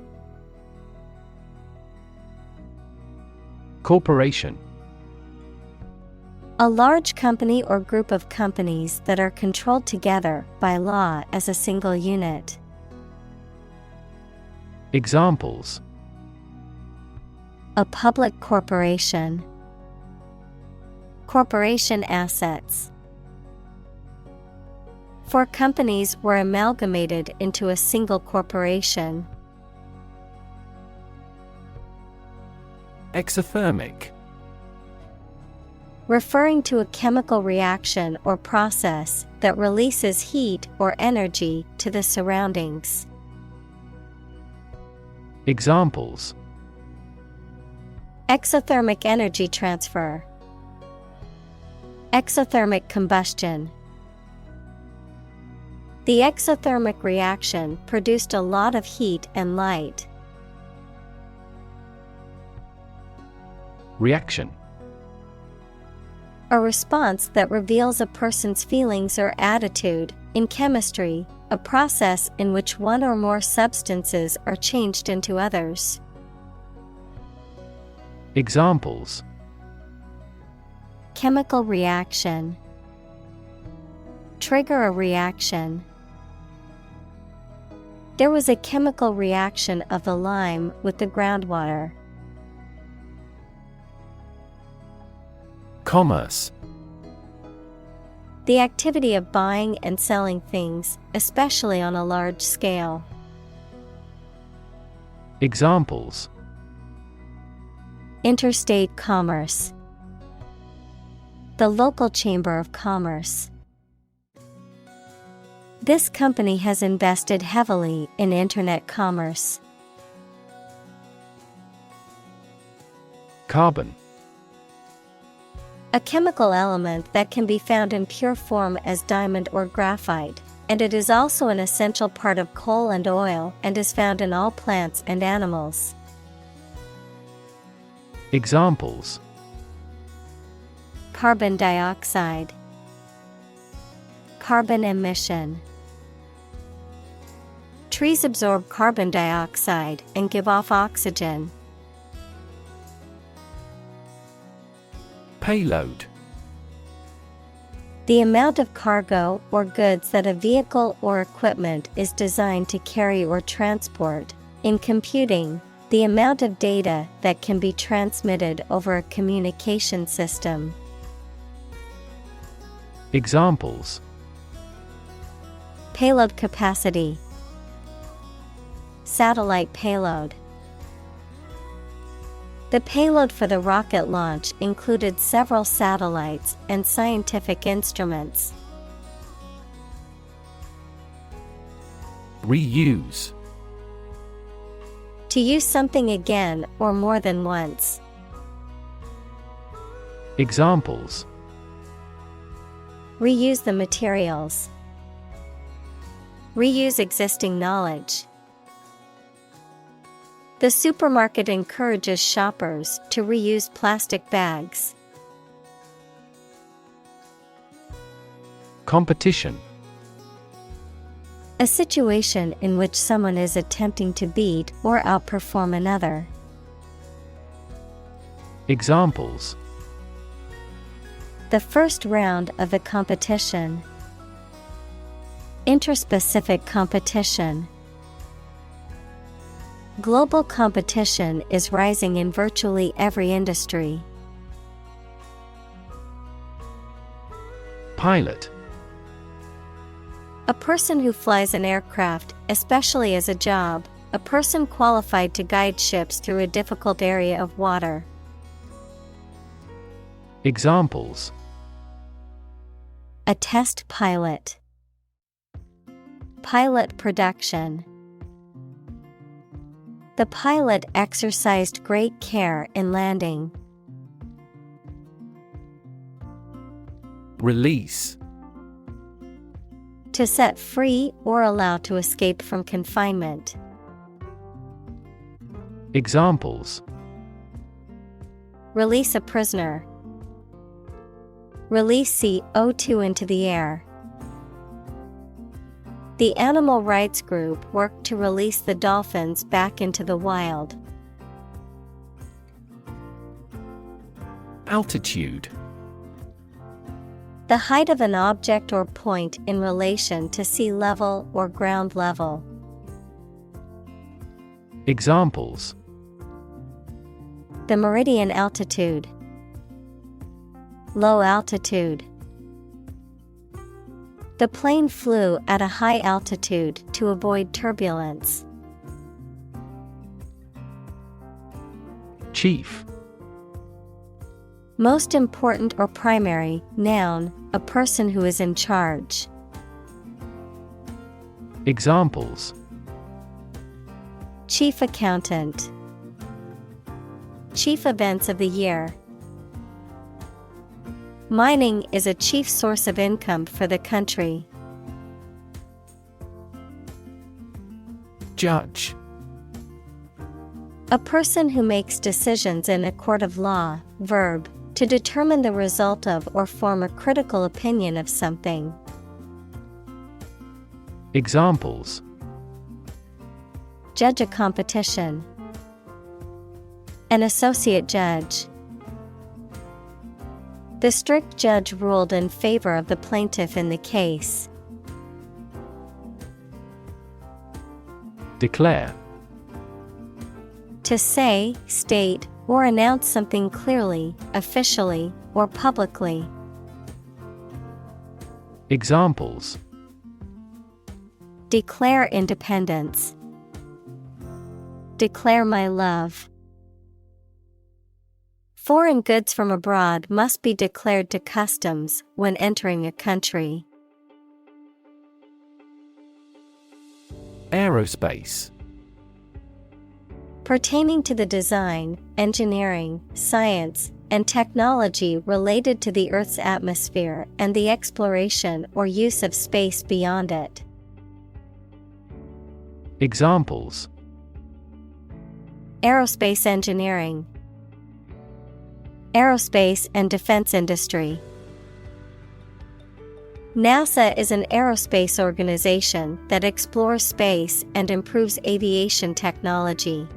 Speaker 2: Corporation.
Speaker 1: A large company or group of companies that are controlled together by law as a single unit.
Speaker 2: Examples:
Speaker 1: A public corporation. Corporation assets. 4 companies were amalgamated into a single corporation.
Speaker 2: Exothermic.
Speaker 1: Referring to a chemical reaction or process that releases heat or energy to the surroundings.
Speaker 2: Examples:
Speaker 1: Exothermic energy transfer. Exothermic combustion. The exothermic reaction produced a lot of heat and light.
Speaker 2: Reaction.
Speaker 1: A response that reveals a person's feelings or attitude. In chemistry, a process in which one or more substances are changed into others.
Speaker 2: Examples:
Speaker 1: Chemical reaction. Trigger a reaction. There was a chemical reaction of the lime with the groundwater.
Speaker 2: Commerce.
Speaker 1: The activity of buying and selling things, especially on a large scale.
Speaker 2: Examples:
Speaker 1: Interstate commerce. The local chamber of commerce. This company has invested heavily in internet commerce.
Speaker 2: Carbon.
Speaker 1: A chemical element that can be found in pure form as diamond or graphite, and it is also an essential part of coal and oil and is found in all plants and animals.
Speaker 2: Examples:
Speaker 1: Carbon dioxide. Carbon emission. Trees absorb carbon dioxide and give off oxygen.
Speaker 2: Payload.
Speaker 1: The amount of cargo or goods that a vehicle or equipment is designed to carry or transport. In computing, the amount of data that can be transmitted over a communication system.
Speaker 2: Examples:
Speaker 1: Payload capacity. Satellite payload. The payload for the rocket launch included several satellites and scientific instruments.
Speaker 2: Reuse.
Speaker 1: To use something again or more than once.
Speaker 2: Examples:
Speaker 1: Reuse the materials. Reuse existing knowledge. The supermarket encourages shoppers to reuse plastic bags.
Speaker 2: Competition.
Speaker 1: A situation in which someone is attempting to beat or outperform another.
Speaker 2: Examples:
Speaker 1: The first round of the competition. Interspecific competition. Global competition is rising in virtually every industry.
Speaker 2: Pilot.
Speaker 1: A person who flies an aircraft, especially as a job, a person qualified to guide ships through a difficult area of water.
Speaker 2: Examples:
Speaker 1: A test pilot. Pilot production. The pilot exercised great care in landing.
Speaker 2: Release.
Speaker 1: To set free or allow to escape from confinement.
Speaker 2: Examples:
Speaker 1: Release a prisoner. Release CO2 into the air. The animal rights group worked to release the dolphins back into the wild.
Speaker 2: Altitude.
Speaker 1: The height of an object or point in relation to sea level or ground level.
Speaker 2: Examples:
Speaker 1: The meridian altitude. Low altitude. The plane flew at a high altitude to avoid turbulence.
Speaker 2: Chief.
Speaker 1: Most important or primary, noun, a person who is in charge.
Speaker 2: Examples:
Speaker 1: Chief accountant. Chief events of the year. Mining is a chief source of income for the country.
Speaker 2: Judge.
Speaker 1: A person who makes decisions in a court of law. Verb, to determine the result of or form a critical opinion of something.
Speaker 2: Examples:
Speaker 1: Judge a competition. An associate judge. The strict judge ruled in favor of the plaintiff in the case.
Speaker 2: Declare.
Speaker 1: To say, state, or announce something clearly, officially, or publicly.
Speaker 2: Examples:
Speaker 1: Declare independence. Declare my love. Foreign goods from abroad must be declared to customs when entering a country.
Speaker 2: Aerospace.
Speaker 1: Pertaining to the design, engineering, science, and technology related to the Earth's atmosphere and the exploration or use of space beyond it.
Speaker 2: Examples:
Speaker 1: Aerospace engineering. Aerospace and defense industry. NASA is an aerospace organization that explores space and improves aviation technology.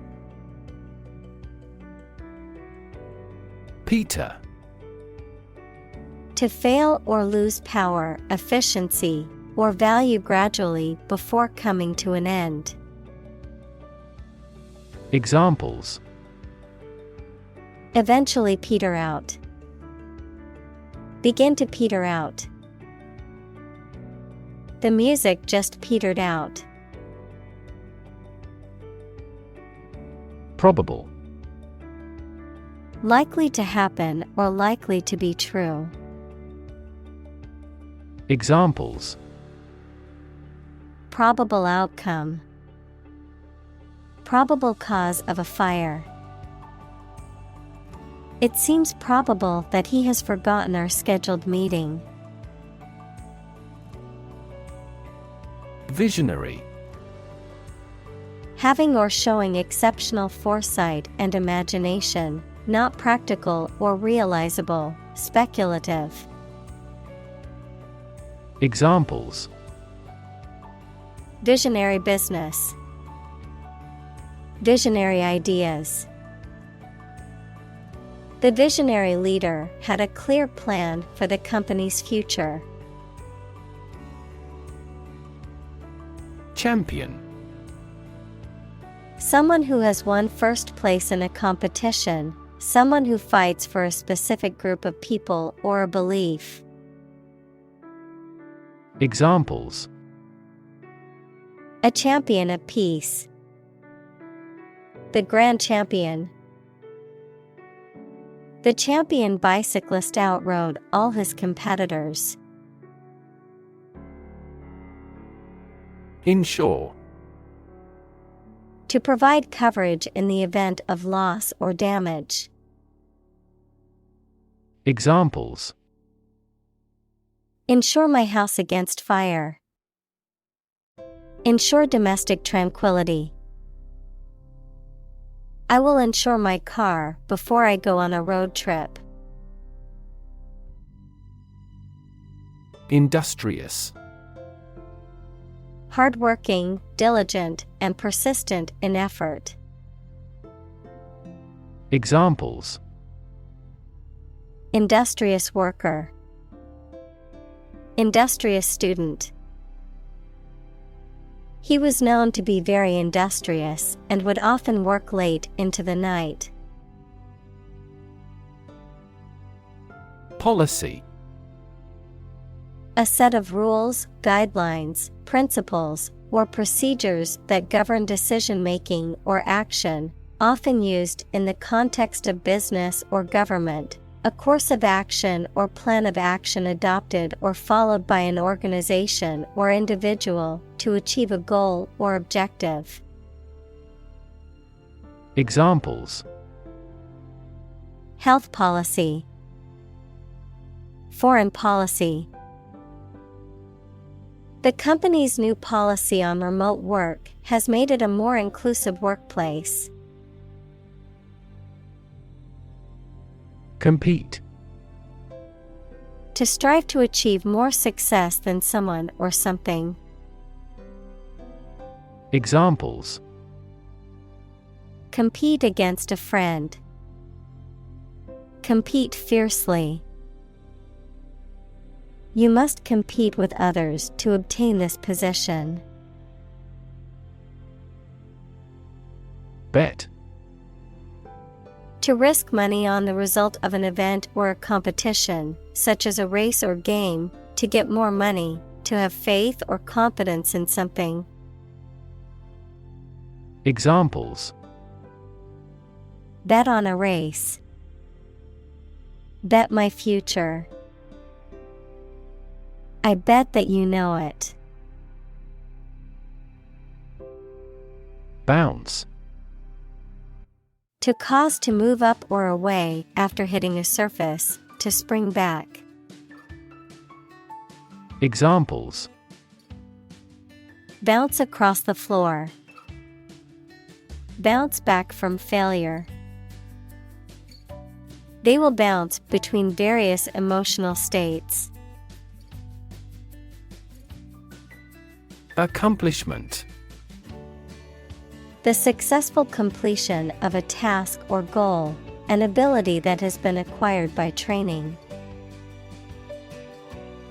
Speaker 2: Peter.
Speaker 1: To fail or lose power, efficiency, or value gradually before coming to an end.
Speaker 2: Examples:
Speaker 1: Eventually peter out. Begin to peter out. The music just petered out.
Speaker 2: Probable.
Speaker 1: Likely to happen or likely to be true.
Speaker 2: Examples:
Speaker 1: Probable outcome. Probable cause of a fire. It seems probable that he has forgotten our scheduled meeting.
Speaker 2: Visionary.
Speaker 1: Having or showing exceptional foresight and imagination, not practical or realizable, speculative.
Speaker 2: Examples:
Speaker 1: Visionary business. Visionary ideas. The visionary leader had a clear plan for the company's future.
Speaker 2: Champion.
Speaker 1: Someone who has won first place in a competition, someone who fights for a specific group of people or a belief.
Speaker 2: Examples:
Speaker 1: A champion of peace. The grand champion. The champion bicyclist outrode all his competitors.
Speaker 2: Insure.
Speaker 1: To provide coverage in the event of loss or damage.
Speaker 2: Examples:
Speaker 1: Insure my house against fire. Ensure domestic tranquility. I will insure my car before I go on a road trip.
Speaker 2: Industrious.
Speaker 1: Hardworking, diligent, and persistent in effort.
Speaker 2: Examples:
Speaker 1: Industrious worker. Industrious student. He was known to be very industrious and would often work late into the night.
Speaker 2: Policy.
Speaker 1: A set of rules, guidelines, principles, or procedures that govern decision-making or action, often used in the context of business or government. A course of action or plan of action adopted or followed by an organization or individual to achieve a goal or objective.
Speaker 2: Examples:
Speaker 1: Health policy. Foreign policy. The company's new policy on remote work has made it a more inclusive workplace.
Speaker 2: Compete.
Speaker 1: To strive to achieve more success than someone or something.
Speaker 2: Examples:
Speaker 1: Compete against a friend. Compete fiercely. You must compete with others to obtain this position.
Speaker 2: Bet.
Speaker 1: To risk money on the result of an event or a competition, such as a race or game, to get more money, to have faith or confidence in something.
Speaker 2: Examples:
Speaker 1: Bet on a race. Bet my future. I bet that you know it.
Speaker 2: Bounce.
Speaker 1: To cause to move up or away after hitting a surface, to spring back.
Speaker 2: Examples:
Speaker 1: Bounce across the floor. Bounce back from failure. They will bounce between various emotional states.
Speaker 2: Accomplishment.
Speaker 1: The successful completion of a task or goal, an ability that has been acquired by training.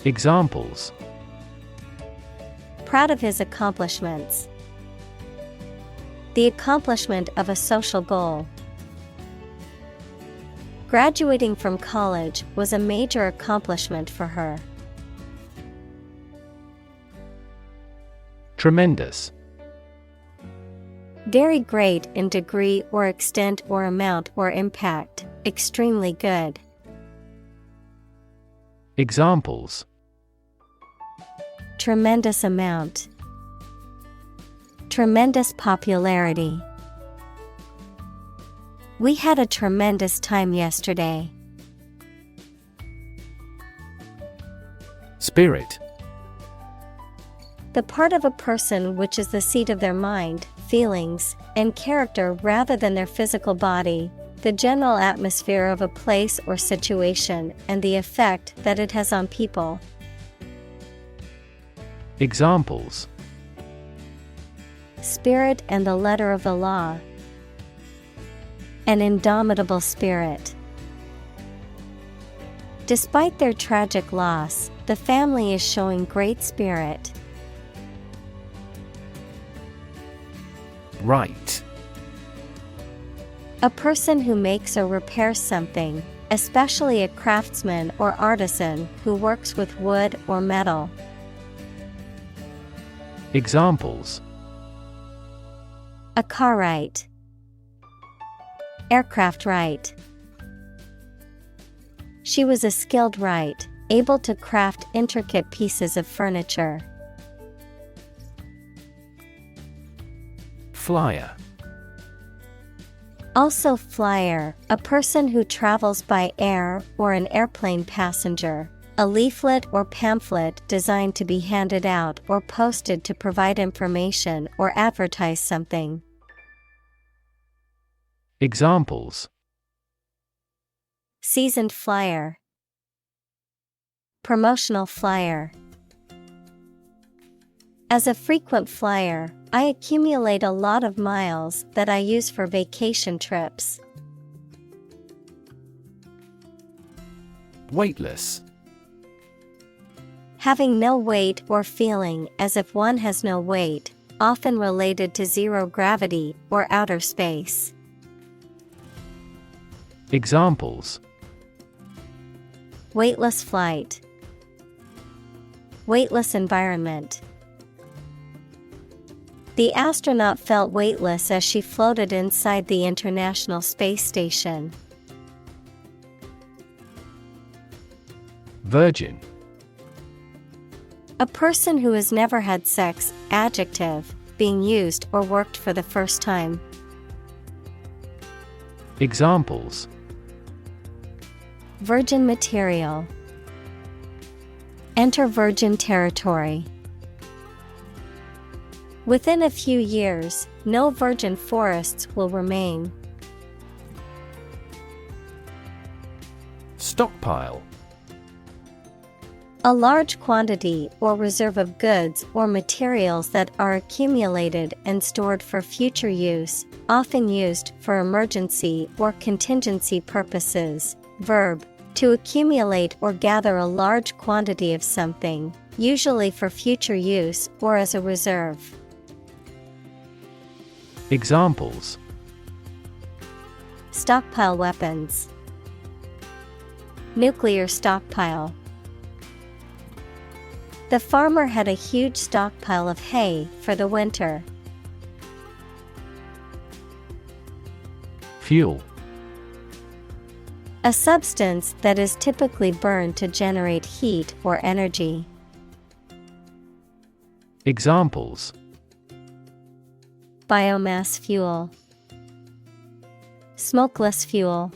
Speaker 2: Examples:
Speaker 1: Proud of his accomplishments. The accomplishment of a social goal. Graduating from college was a major accomplishment for her.
Speaker 2: Tremendous.
Speaker 1: Very great in degree or extent or amount or impact, extremely good.
Speaker 2: Examples:
Speaker 1: Tremendous amount. Tremendous popularity. We had a tremendous time yesterday.
Speaker 2: Spirit.
Speaker 1: The part of a person which is the seat of their mind, feelings, and character rather than their physical body, the general atmosphere of a place or situation, and the effect that it has on people.
Speaker 2: Examples:
Speaker 1: Spirit and the letter of the law. An indomitable spirit. Despite their tragic loss, the family is showing great spirit.
Speaker 2: Right.
Speaker 1: A person who makes or repairs something, especially a craftsman or artisan who works with wood or metal.
Speaker 2: Examples:
Speaker 1: A car right. Aircraft right. She was a skilled right, able to craft intricate pieces of furniture.
Speaker 2: Flyer.
Speaker 1: Also flyer, a person who travels by air or an airplane passenger. A leaflet or pamphlet designed to be handed out or posted to provide information or advertise something.
Speaker 2: Examples:
Speaker 1: Seasoned flyer. Promotional flyer. As a frequent flyer, I accumulate a lot of miles that I use for vacation trips.
Speaker 2: Weightless.
Speaker 1: Having no weight or feeling as if one has no weight, often related to zero gravity or outer space.
Speaker 2: Examples:
Speaker 1: Weightless flight. Weightless environment. The astronaut felt weightless as she floated inside the International Space Station.
Speaker 2: Virgin.
Speaker 1: A person who has never had sex, adjective, being used or worked for the first time.
Speaker 2: Examples:
Speaker 1: Virgin material. Enter virgin territory. Within a few years, no virgin forests will remain.
Speaker 2: Stockpile.
Speaker 1: A large quantity or reserve of goods or materials that are accumulated and stored for future use, often used for emergency or contingency purposes. Verb, to accumulate or gather a large quantity of something, usually for future use or as a reserve.
Speaker 2: Examples:
Speaker 1: Stockpile weapons. Nuclear stockpile. The farmer had a huge stockpile of hay for the winter.
Speaker 2: Fuel.
Speaker 1: A substance that is typically burned to generate heat or energy.
Speaker 2: Examples:
Speaker 1: Biomass fuel. Smokeless fuel.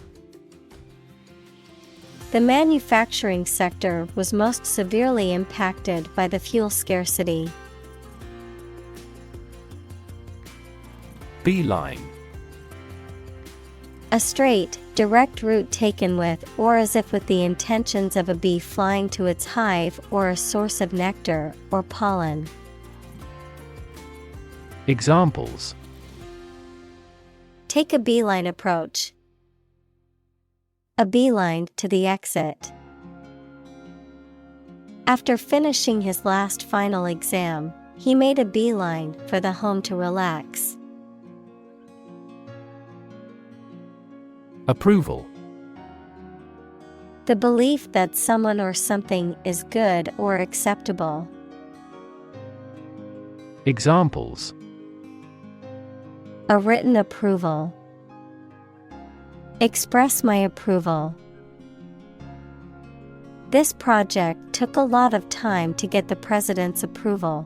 Speaker 1: The manufacturing sector was most severely impacted by the fuel scarcity.
Speaker 2: Beeline.
Speaker 1: A straight, direct route taken with or as if with the intentions of a bee flying to its hive or a source of nectar or pollen.
Speaker 2: Examples:
Speaker 1: Take a beeline approach. A beeline to the exit. After finishing his last final exam, he made a beeline for the home to relax.
Speaker 2: Approval.
Speaker 1: The belief that someone or something is good or acceptable.
Speaker 2: Examples:
Speaker 1: A written approval. Express my approval. This project took a lot of time to get the president's approval.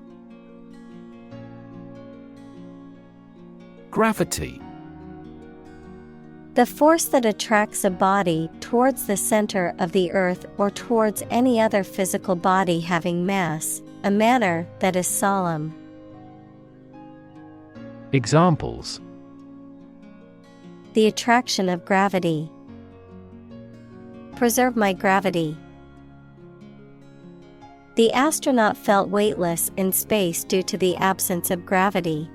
Speaker 2: Gravity.
Speaker 1: The force that attracts a body towards the center of the earth or towards any other physical body having mass, a manner that is solemn.
Speaker 2: Examples:
Speaker 1: The attraction of gravity. Preserve my gravity. The astronaut felt weightless in space due to the absence of gravity.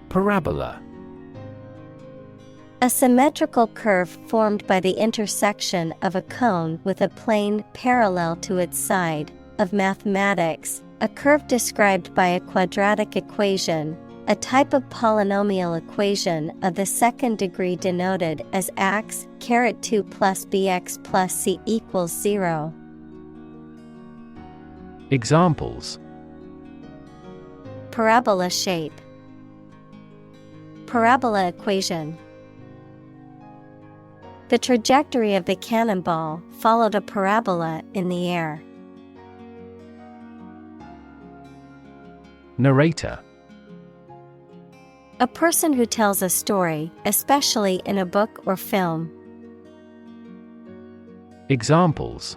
Speaker 2: Parabola.
Speaker 1: A symmetrical curve formed by the intersection of a cone with a plane parallel to its side. Of mathematics, a curve described by a quadratic equation, a type of polynomial equation of the second degree denoted as x, 2 plus bx plus c equals 0.
Speaker 2: Examples:
Speaker 1: Parabola shape. Parabola equation. The trajectory of the cannonball followed a parabola in the air.
Speaker 2: Narrator.
Speaker 1: A person who tells a story, especially in a book or film.
Speaker 2: Examples: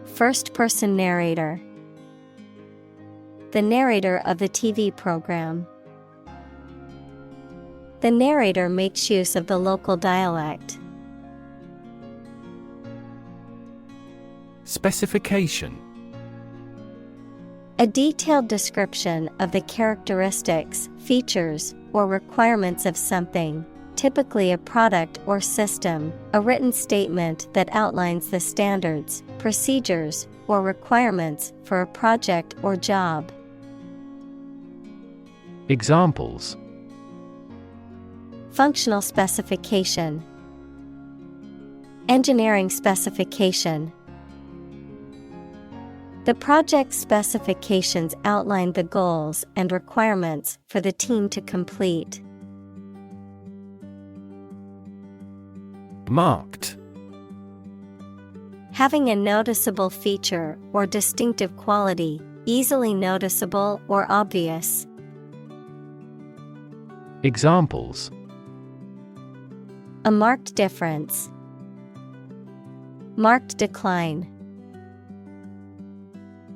Speaker 1: First-person narrator. The narrator of the TV program. The narrator makes use of the local dialect.
Speaker 2: Specification.
Speaker 1: A detailed description of the characteristics, features, or requirements of something, typically a product or system, a written statement that outlines the standards, procedures, or requirements for a project or job.
Speaker 2: Examples:
Speaker 1: Functional specification. Engineering specification. The project specifications outlined the goals and requirements for the team to complete.
Speaker 2: Marked.
Speaker 1: Having a noticeable feature or distinctive quality, easily noticeable or obvious.
Speaker 2: Examples:
Speaker 1: A marked difference. Marked decline.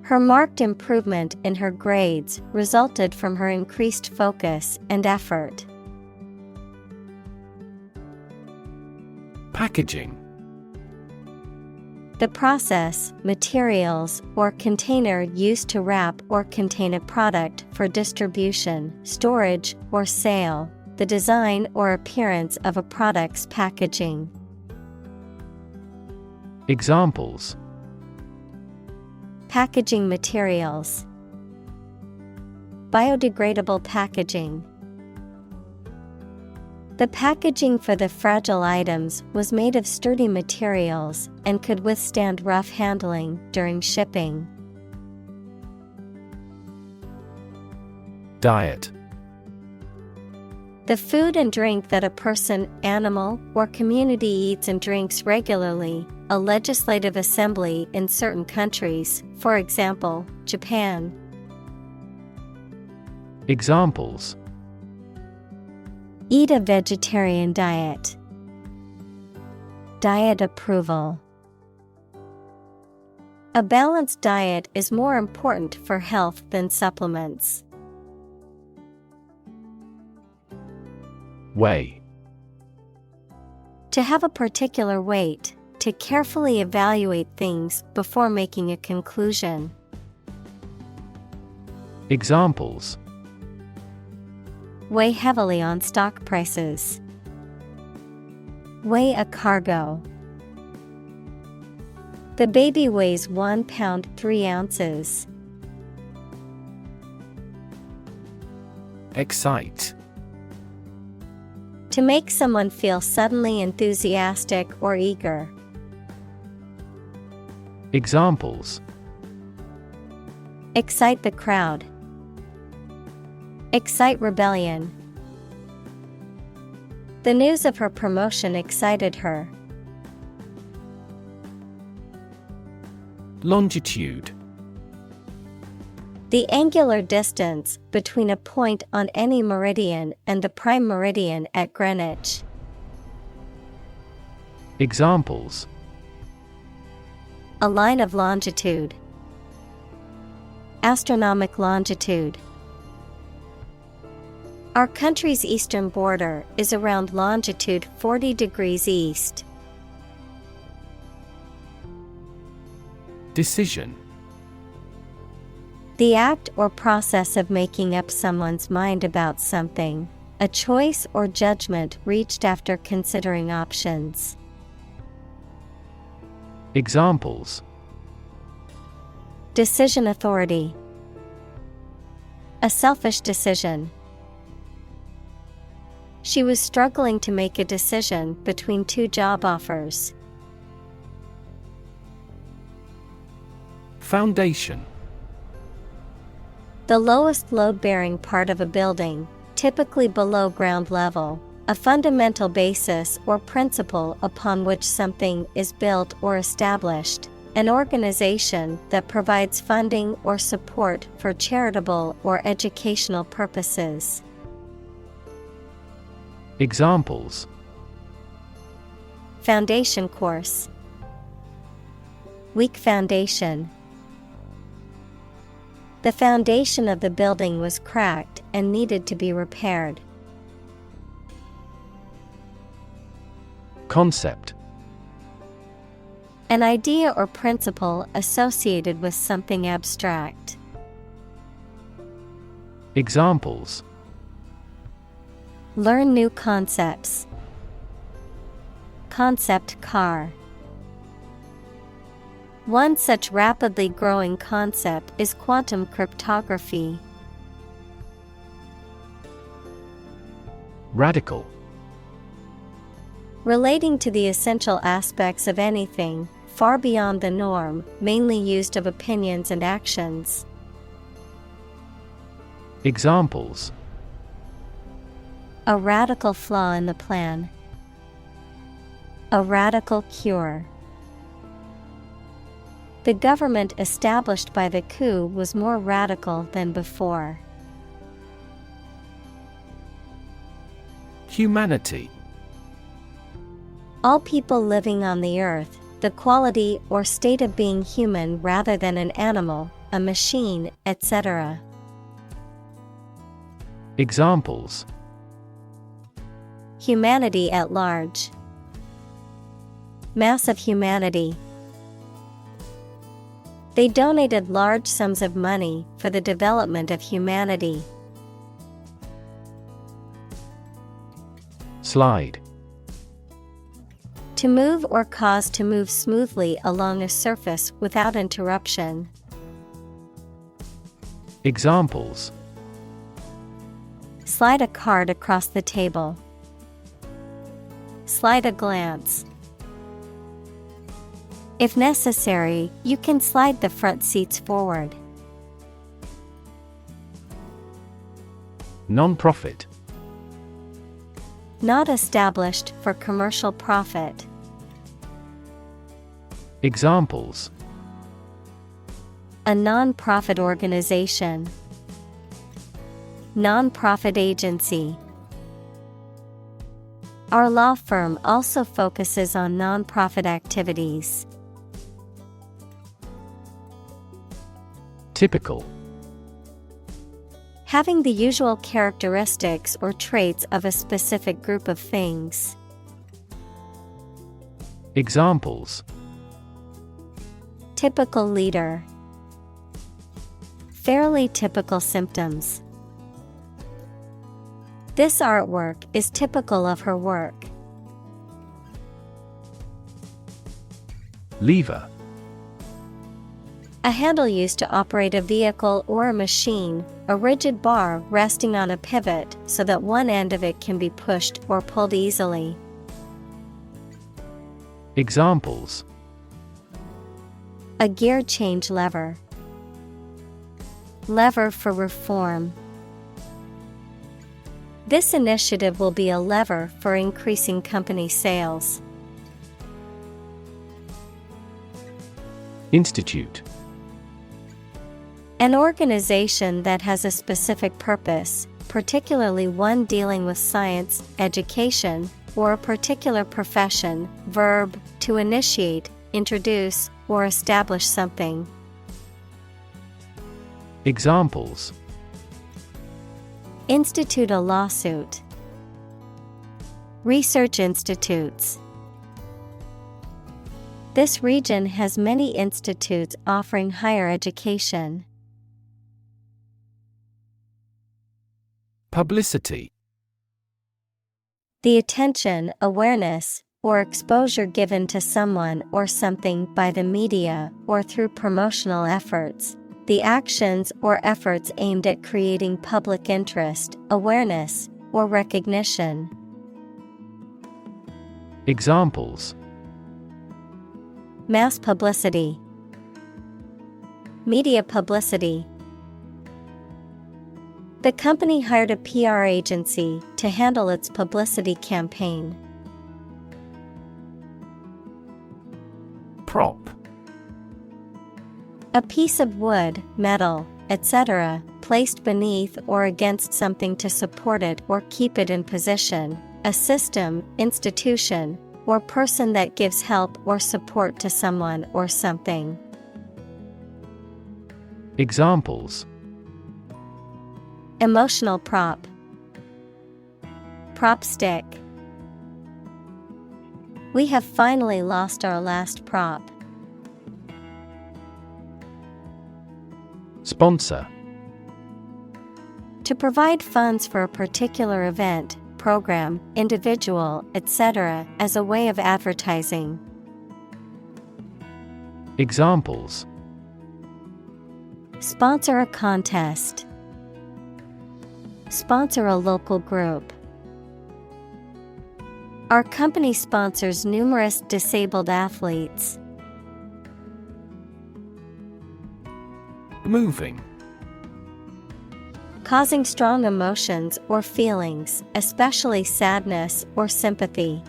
Speaker 1: Her marked improvement in her grades resulted from her increased focus and effort.
Speaker 2: Packaging.
Speaker 1: The process, materials, or container used to wrap or contain a product for distribution, storage, or sale. The design or appearance of a product's packaging.
Speaker 2: Examples:
Speaker 1: Packaging materials. Biodegradable packaging. The packaging for the fragile items was made of sturdy materials and could withstand rough handling during shipping.
Speaker 2: Diet.
Speaker 1: The food and drink that a person, animal, or community eats and drinks regularly. A legislative assembly in certain countries, for example, Japan.
Speaker 2: Examples:
Speaker 1: Eat a vegetarian diet. Diet approval. A balanced diet is more important for health than supplements.
Speaker 2: Weigh.
Speaker 1: To have a particular weight, to carefully evaluate things before making a conclusion.
Speaker 2: Examples:
Speaker 1: Weigh heavily on stock prices. Weigh a cargo. The baby weighs 1 pound 3 ounces.
Speaker 2: Excite.
Speaker 1: To make someone feel suddenly enthusiastic or eager.
Speaker 2: Examples:
Speaker 1: Excite the crowd. Excite rebellion. The news of her promotion excited her.
Speaker 2: Longitude.
Speaker 1: The angular distance between a point on any meridian and the prime meridian at Greenwich.
Speaker 2: Examples:
Speaker 1: A line of longitude. Astronomic longitude. Our country's eastern border is around longitude 40 degrees east.
Speaker 2: Decision.
Speaker 1: The act or process of making up someone's mind about something, a choice or judgment reached after considering options.
Speaker 2: Examples:
Speaker 1: Decision authority. A selfish decision. She was struggling to make a decision between 2 job offers.
Speaker 2: Foundation.
Speaker 1: The lowest load-bearing part of a building, typically below ground level, a fundamental basis or principle upon which something is built or established, an organization that provides funding or support for charitable or educational purposes.
Speaker 2: Examples:
Speaker 1: Foundation course. Weak foundation. The foundation of the building was cracked and needed to be repaired.
Speaker 2: Concept.
Speaker 1: An idea or principle associated with something abstract.
Speaker 2: Examples:
Speaker 1: Learn new concepts. Concept car. One such rapidly growing concept is quantum cryptography.
Speaker 2: Radical.
Speaker 1: Relating to the essential aspects of anything, far beyond the norm, mainly used of opinions and actions.
Speaker 2: Examples:
Speaker 1: A radical flaw in the plan. A radical cure. The government established by the coup was more radical than before.
Speaker 2: Humanity.
Speaker 1: All people living on the earth, the quality or state of being human rather than an animal, a machine, etc.
Speaker 2: Examples:
Speaker 1: Humanity at large. Mass of humanity. They donated large sums of money for the development of humanity.
Speaker 2: Slide.
Speaker 1: To move or cause to move smoothly along a surface without interruption.
Speaker 2: Examples:
Speaker 1: Slide a card across the table. Slide a glance. If necessary, you can slide the front seats forward.
Speaker 2: Non-profit.
Speaker 1: Not established for commercial profit.
Speaker 2: Examples:
Speaker 1: A non-profit organization. Non-profit agency. Our law firm also focuses on non-profit activities.
Speaker 2: Typical.
Speaker 1: Having the usual characteristics or traits of a specific group of things.
Speaker 2: Examples:
Speaker 1: Typical leader. Fairly typical symptoms. This artwork is typical of her work.
Speaker 2: Lever.
Speaker 1: A handle used to operate a vehicle or a machine, a rigid bar resting on a pivot so that one end of it can be pushed or pulled easily.
Speaker 2: Examples:
Speaker 1: A gear change lever. Lever for reform. This initiative will be a lever for increasing company sales.
Speaker 2: Institute.
Speaker 1: An organization that has a specific purpose, particularly one dealing with science, education, or a particular profession. Verb, to initiate, introduce, or establish something.
Speaker 2: Examples:
Speaker 1: Institute a lawsuit. Research institutes. This region has many institutes offering higher education.
Speaker 2: Publicity.
Speaker 1: The attention, awareness, or exposure given to someone or something by the media or through promotional efforts. The actions or efforts aimed at creating public interest, awareness, or recognition.
Speaker 2: Examples:
Speaker 1: Mass publicity. Media publicity. The company hired a PR agency to handle its publicity campaign.
Speaker 2: Prop.
Speaker 1: A piece of wood, metal, etc., placed beneath or against something to support it or keep it in position. A system, institution, or person that gives help or support to someone or something.
Speaker 2: Examples:
Speaker 1: Emotional prop. Prop stick. We have finally lost our last prop.
Speaker 2: Sponsor.
Speaker 1: To provide funds for a particular event, program, individual, etc., as a way of advertising.
Speaker 2: Examples:
Speaker 1: Sponsor a contest. Sponsor a local group. Our company sponsors numerous disabled athletes.
Speaker 2: Moving.
Speaker 1: Causing strong emotions or feelings, especially sadness or sympathy.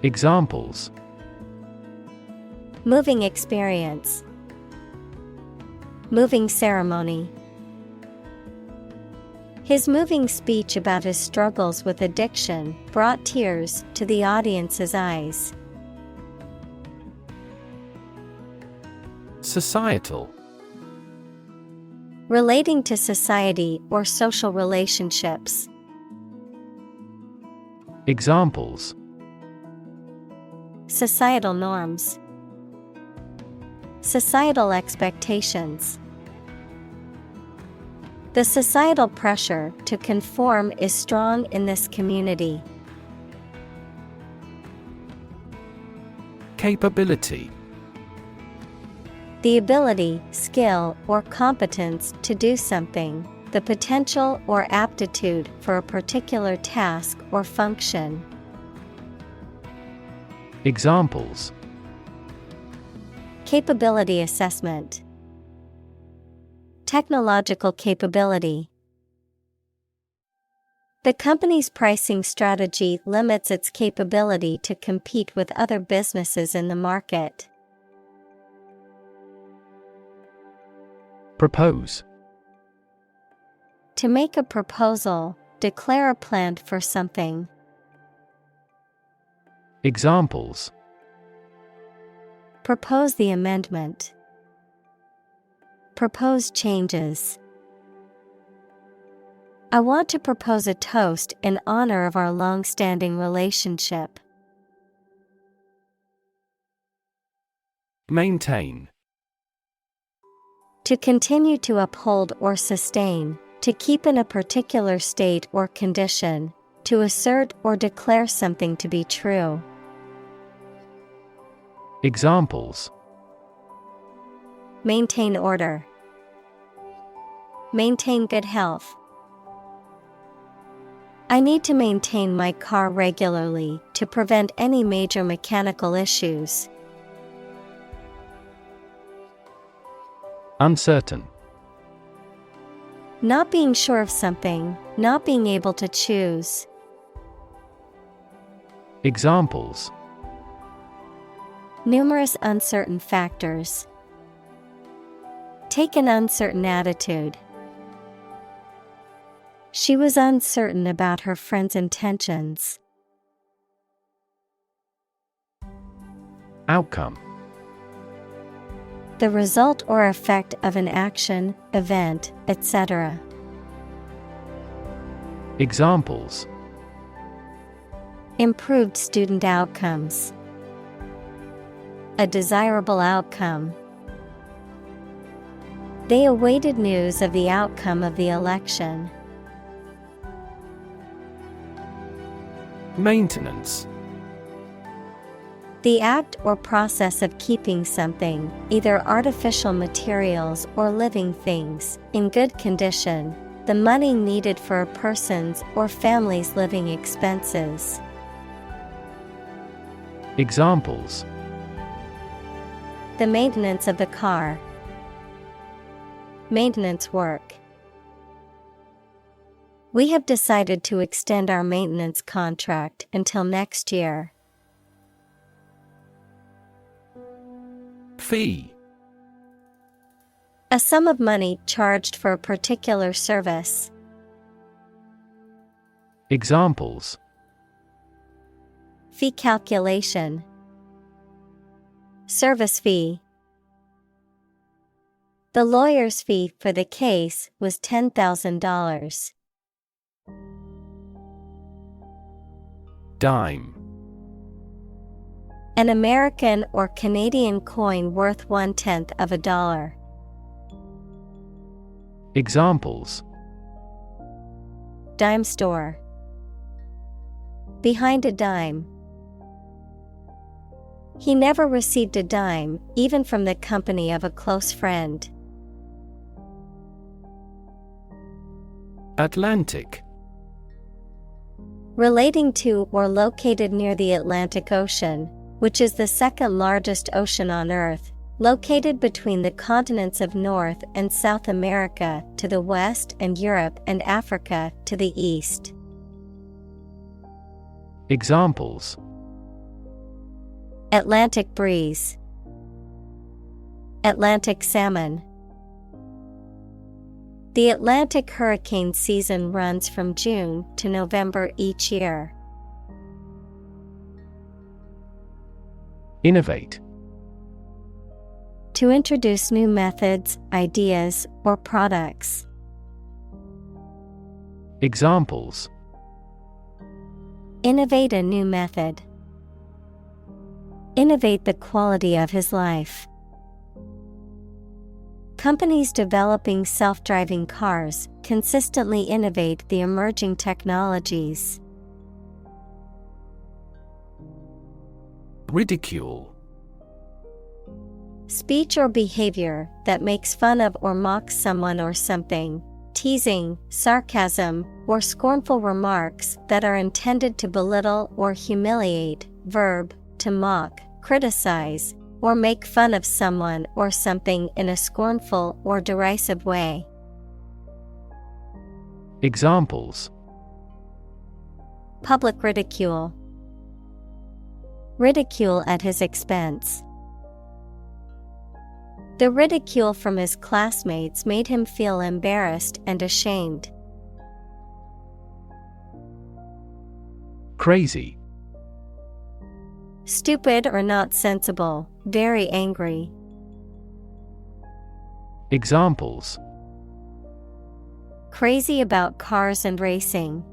Speaker 2: Examples:
Speaker 1: Moving experience. Moving ceremony. His moving speech about his struggles with addiction brought tears to the audience's eyes.
Speaker 2: Societal.
Speaker 1: Relating to society or social relationships.
Speaker 2: Examples:
Speaker 1: Societal norms. Societal expectations. The societal pressure to conform is strong in this community.
Speaker 2: Capability.
Speaker 1: The ability, skill, or competence to do something, the potential or aptitude for a particular task or function.
Speaker 2: Examples:
Speaker 1: Capability assessment. Technological capability. The company's pricing strategy limits its capability to compete with other businesses in the market.
Speaker 2: Propose.
Speaker 1: To make a proposal, declare a plan for something.
Speaker 2: Examples:
Speaker 1: Propose the amendment. Propose changes. I want to propose a toast in honor of our long-standing relationship.
Speaker 2: Maintain.
Speaker 1: To continue to uphold or sustain, to keep in a particular state or condition, to assert or declare something to be true.
Speaker 2: Examples:
Speaker 1: Maintain order. Maintain good health. I need to maintain my car regularly to prevent any major mechanical issues.
Speaker 2: Uncertain.
Speaker 1: Not being sure of something, not being able to choose.
Speaker 2: Examples:
Speaker 1: Numerous uncertain factors. Take an uncertain attitude. She was uncertain about her friend's intentions.
Speaker 2: Outcome.
Speaker 1: The result or effect of an action, event, etc.
Speaker 2: Examples:
Speaker 1: Improved student outcomes. A desirable outcome. They awaited news of the outcome of the election.
Speaker 2: Maintenance.
Speaker 1: The act or process of keeping something, either artificial materials or living things, in good condition, the money needed for a person's or family's living expenses.
Speaker 2: Examples:
Speaker 1: The maintenance of the car. Maintenance work. We have decided to extend our maintenance contract until next year.
Speaker 2: Fee.
Speaker 1: A sum of money charged for a particular service.
Speaker 2: Examples:
Speaker 1: Fee calculation. Service fee. The lawyer's fee for the case was $10,000.
Speaker 2: Dime.
Speaker 1: An American or Canadian coin worth 1/10 of a dollar.
Speaker 2: Examples:
Speaker 1: Dime store. Behind a dime. He never received a dime, even from the company of a close friend.
Speaker 2: Atlantic.
Speaker 1: Relating to or located near the Atlantic Ocean, which is the second largest ocean on Earth, located between the continents of North and South America to the west and Europe and Africa to the east.
Speaker 2: Examples:
Speaker 1: Atlantic breeze. Atlantic salmon. The Atlantic hurricane season runs from June to November each year.
Speaker 2: Innovate.
Speaker 1: To introduce new methods, ideas, or products.
Speaker 2: Examples:
Speaker 1: Innovate a new method. Innovate the quality of his life. Companies developing self-driving cars consistently innovate the emerging technologies.
Speaker 2: Ridicule.
Speaker 1: Speech or behavior that makes fun of or mocks someone or something. Teasing, sarcasm, or scornful remarks that are intended to belittle or humiliate. Verb, to mock, criticize, or make fun of someone or something in a scornful or derisive way.
Speaker 2: Examples:
Speaker 1: Public ridicule. Ridicule at his expense. The ridicule from his classmates made him feel embarrassed and ashamed.
Speaker 2: Crazy.
Speaker 1: Stupid or not sensible, very angry.
Speaker 2: Examples:
Speaker 1: Crazy about cars and racing.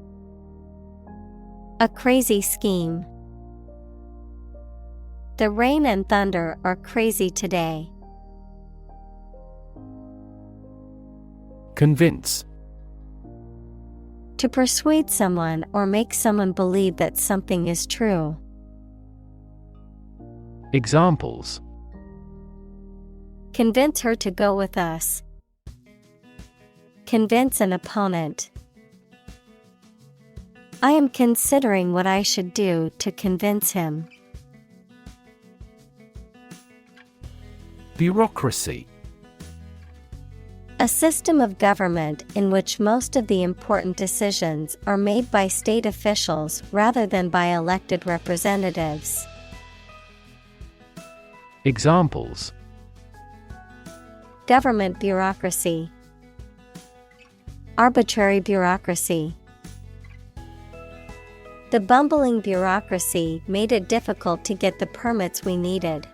Speaker 1: A crazy scheme. The rain and thunder are crazy today.
Speaker 2: Convince.
Speaker 1: To persuade someone or make someone believe that something is true.
Speaker 2: Examples:
Speaker 1: Convince her to go with us. Convince an opponent. I am considering what I should do to convince him.
Speaker 2: Bureaucracy.
Speaker 1: A system of government in which most of the important decisions are made by state officials rather than by elected representatives.
Speaker 2: Examples:
Speaker 1: Government bureaucracy. Arbitrary bureaucracy. The bumbling bureaucracy made it difficult to get the permits we needed.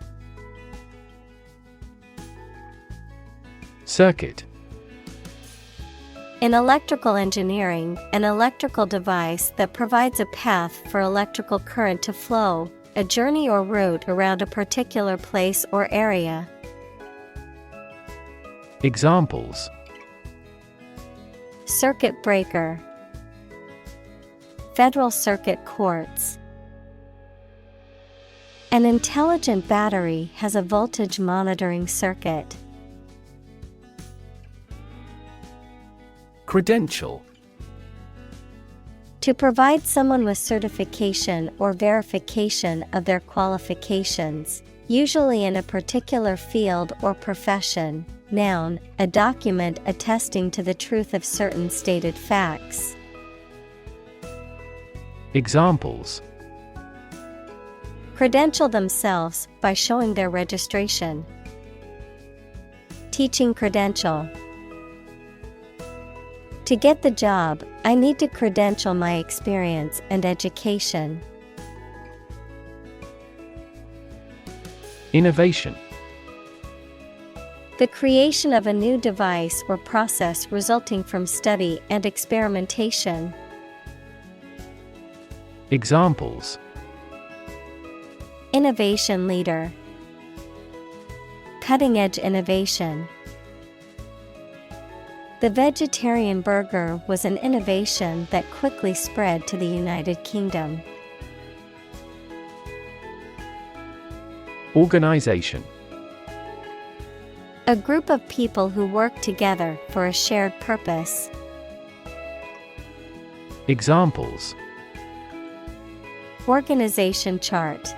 Speaker 2: Circuit.
Speaker 1: In electrical engineering, an electrical device that provides a path for electrical current to flow, a journey or route around a particular place or area.
Speaker 2: Examples:
Speaker 1: Circuit breaker. Federal Circuit courts. An intelligent battery has a voltage monitoring circuit.
Speaker 2: Credential.
Speaker 1: To provide someone with certification or verification of their qualifications, usually in a particular field or profession. Noun, a document attesting to the truth of certain stated facts.
Speaker 2: Examples:
Speaker 1: Credential themselves by showing their registration. Teaching credential. To get the job, I need to credential my experience and education.
Speaker 2: Innovation.
Speaker 1: The creation of a new device or process resulting from study and experimentation.
Speaker 2: Examples:
Speaker 1: Innovation leader. Cutting-edge innovation. The vegetarian burger was an innovation that quickly spread to the United Kingdom.
Speaker 2: Organization.
Speaker 1: A group of people who work together for a shared purpose.
Speaker 2: Examples:
Speaker 1: Organization chart.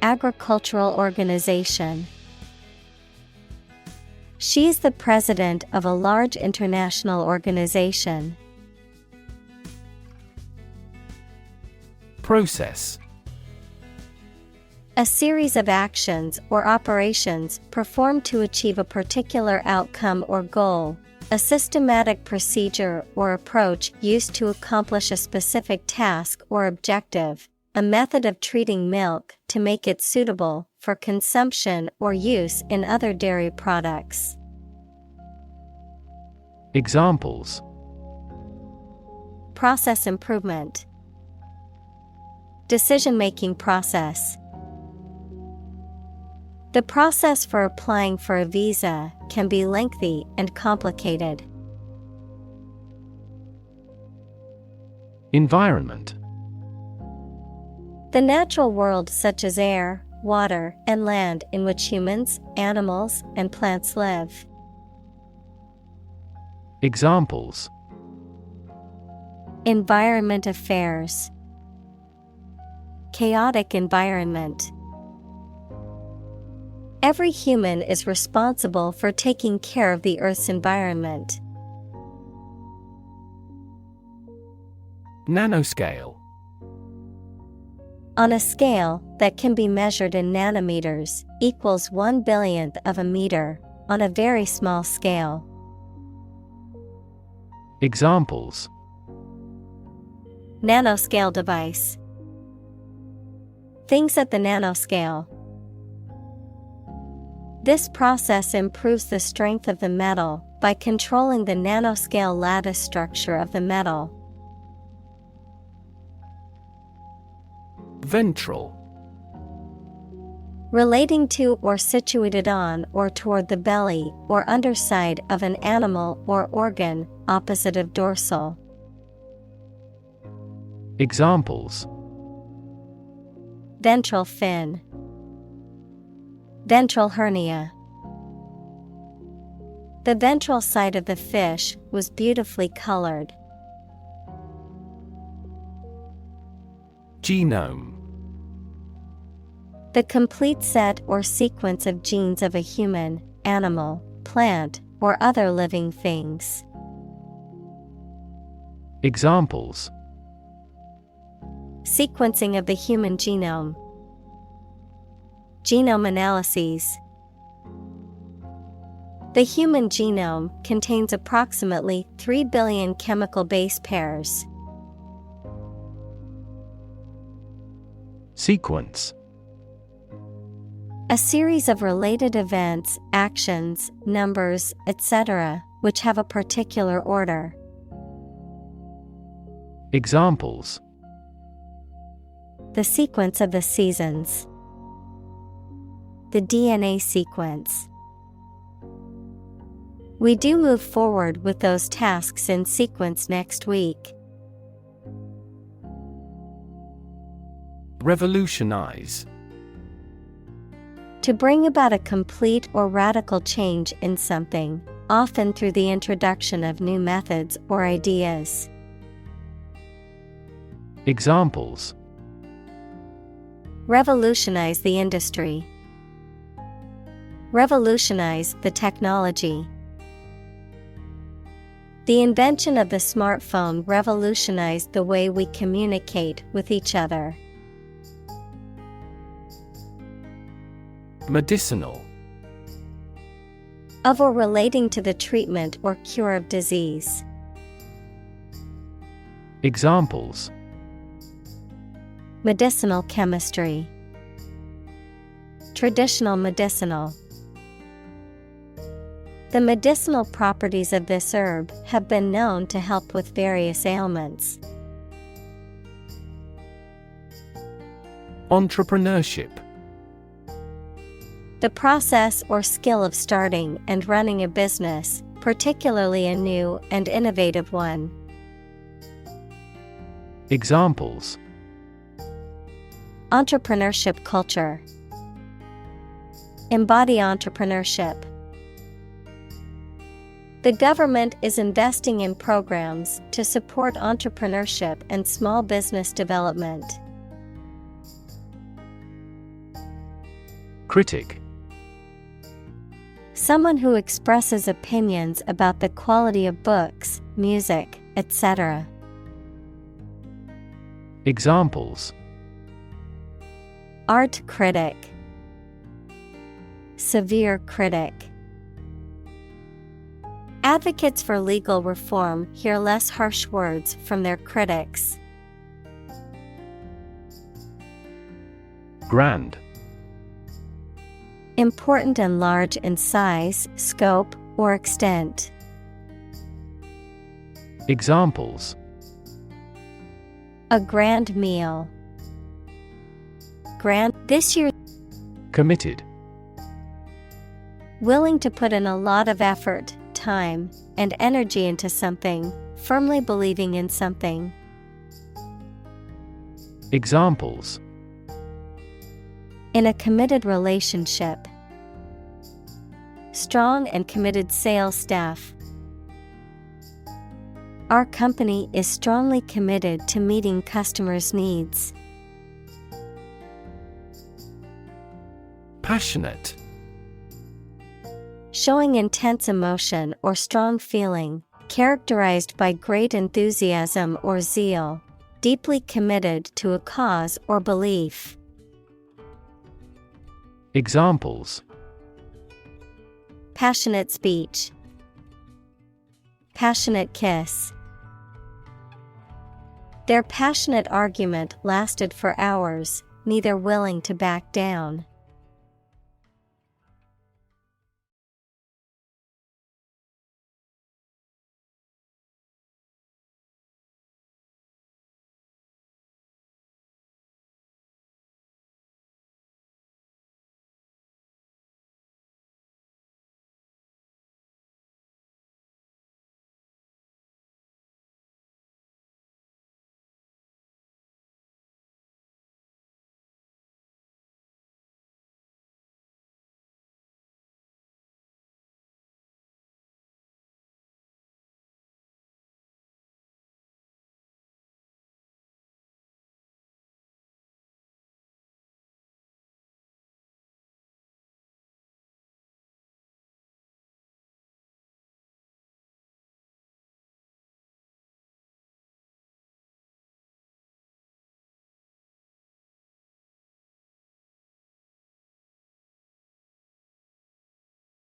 Speaker 1: Agricultural organization. She is the president of a large international organization.
Speaker 2: Process.
Speaker 1: A series of actions or operations performed to achieve a particular outcome or goal. A systematic procedure or approach used to accomplish a specific task or objective. A method of treating milk to make it suitable for consumption or use in other dairy products.
Speaker 2: Examples:
Speaker 1: Process improvement. Decision-making process. The process for applying for a visa can be lengthy and complicated.
Speaker 2: Environment.
Speaker 1: The natural world such as air, water, and land in which humans, animals, and plants live.
Speaker 2: Examples.
Speaker 1: Environment affairs. Chaotic environment. Every human is responsible for taking care of the Earth's environment.
Speaker 2: Nanoscale.
Speaker 1: On a scale that can be measured in nanometers, equals 1/1000th of a meter, on a very small scale.
Speaker 2: Examples.
Speaker 1: Nanoscale device. Things at the nanoscale. This process improves the strength of the metal by controlling the nanoscale lattice structure of the metal.
Speaker 2: Ventral.
Speaker 1: Relating to or situated on or toward the belly or underside of an animal or organ, opposite of dorsal.
Speaker 2: Examples.
Speaker 1: Ventral fin. Ventral hernia. The ventral side of the fish was beautifully colored.
Speaker 2: Genome.
Speaker 1: The complete set or sequence of genes of a human, animal, plant, or other living things.
Speaker 2: Examples.
Speaker 1: Sequencing of the human genome. Genome analyses. The human genome contains approximately 3 billion chemical base pairs.
Speaker 2: Sequence.
Speaker 1: A series of related events, actions, numbers, etc., which have a particular order.
Speaker 2: Examples.
Speaker 1: The sequence of the seasons. The DNA sequence. We do move forward with those tasks in sequence next week.
Speaker 2: Revolutionize.
Speaker 1: To bring about a complete or radical change in something, often through the introduction of new methods or ideas.
Speaker 2: Examples.
Speaker 1: Revolutionize the industry. Revolutionize the technology. The invention of the smartphone revolutionized the way we communicate with each other.
Speaker 2: Medicinal.
Speaker 1: Of or relating to the treatment or cure of disease.
Speaker 2: Examples.
Speaker 1: Medicinal chemistry. Traditional medicinal. The medicinal properties of this herb have been known to help with various ailments.
Speaker 2: Entrepreneurship.
Speaker 1: The process or skill of starting and running a business, particularly a new and innovative one.
Speaker 2: Examples.
Speaker 1: Entrepreneurship culture. Embody entrepreneurship. The government is investing in programs to support entrepreneurship and small business development.
Speaker 2: Critic.
Speaker 1: Someone who expresses opinions about the quality of books, music, etc.
Speaker 2: Examples.
Speaker 1: Art critic. Severe critic. Advocates for legal reform hear less harsh words from their critics.
Speaker 2: Grand.
Speaker 1: Important and large in size, scope, or extent.
Speaker 2: Examples.
Speaker 1: A grand meal. Grand this year.
Speaker 2: Committed.
Speaker 1: Willing to put in a lot of effort, time, and energy into something, firmly believing in something.
Speaker 2: Examples:
Speaker 1: In a committed relationship. Strong and committed sales staff. Our company is strongly committed to meeting customers' needs.
Speaker 2: Passionate.
Speaker 1: Showing intense emotion or strong feeling, characterized by great enthusiasm or zeal, deeply committed to a cause or belief.
Speaker 2: Examples:
Speaker 1: Passionate speech. Passionate kiss. Their passionate argument lasted for hours, neither willing to back down.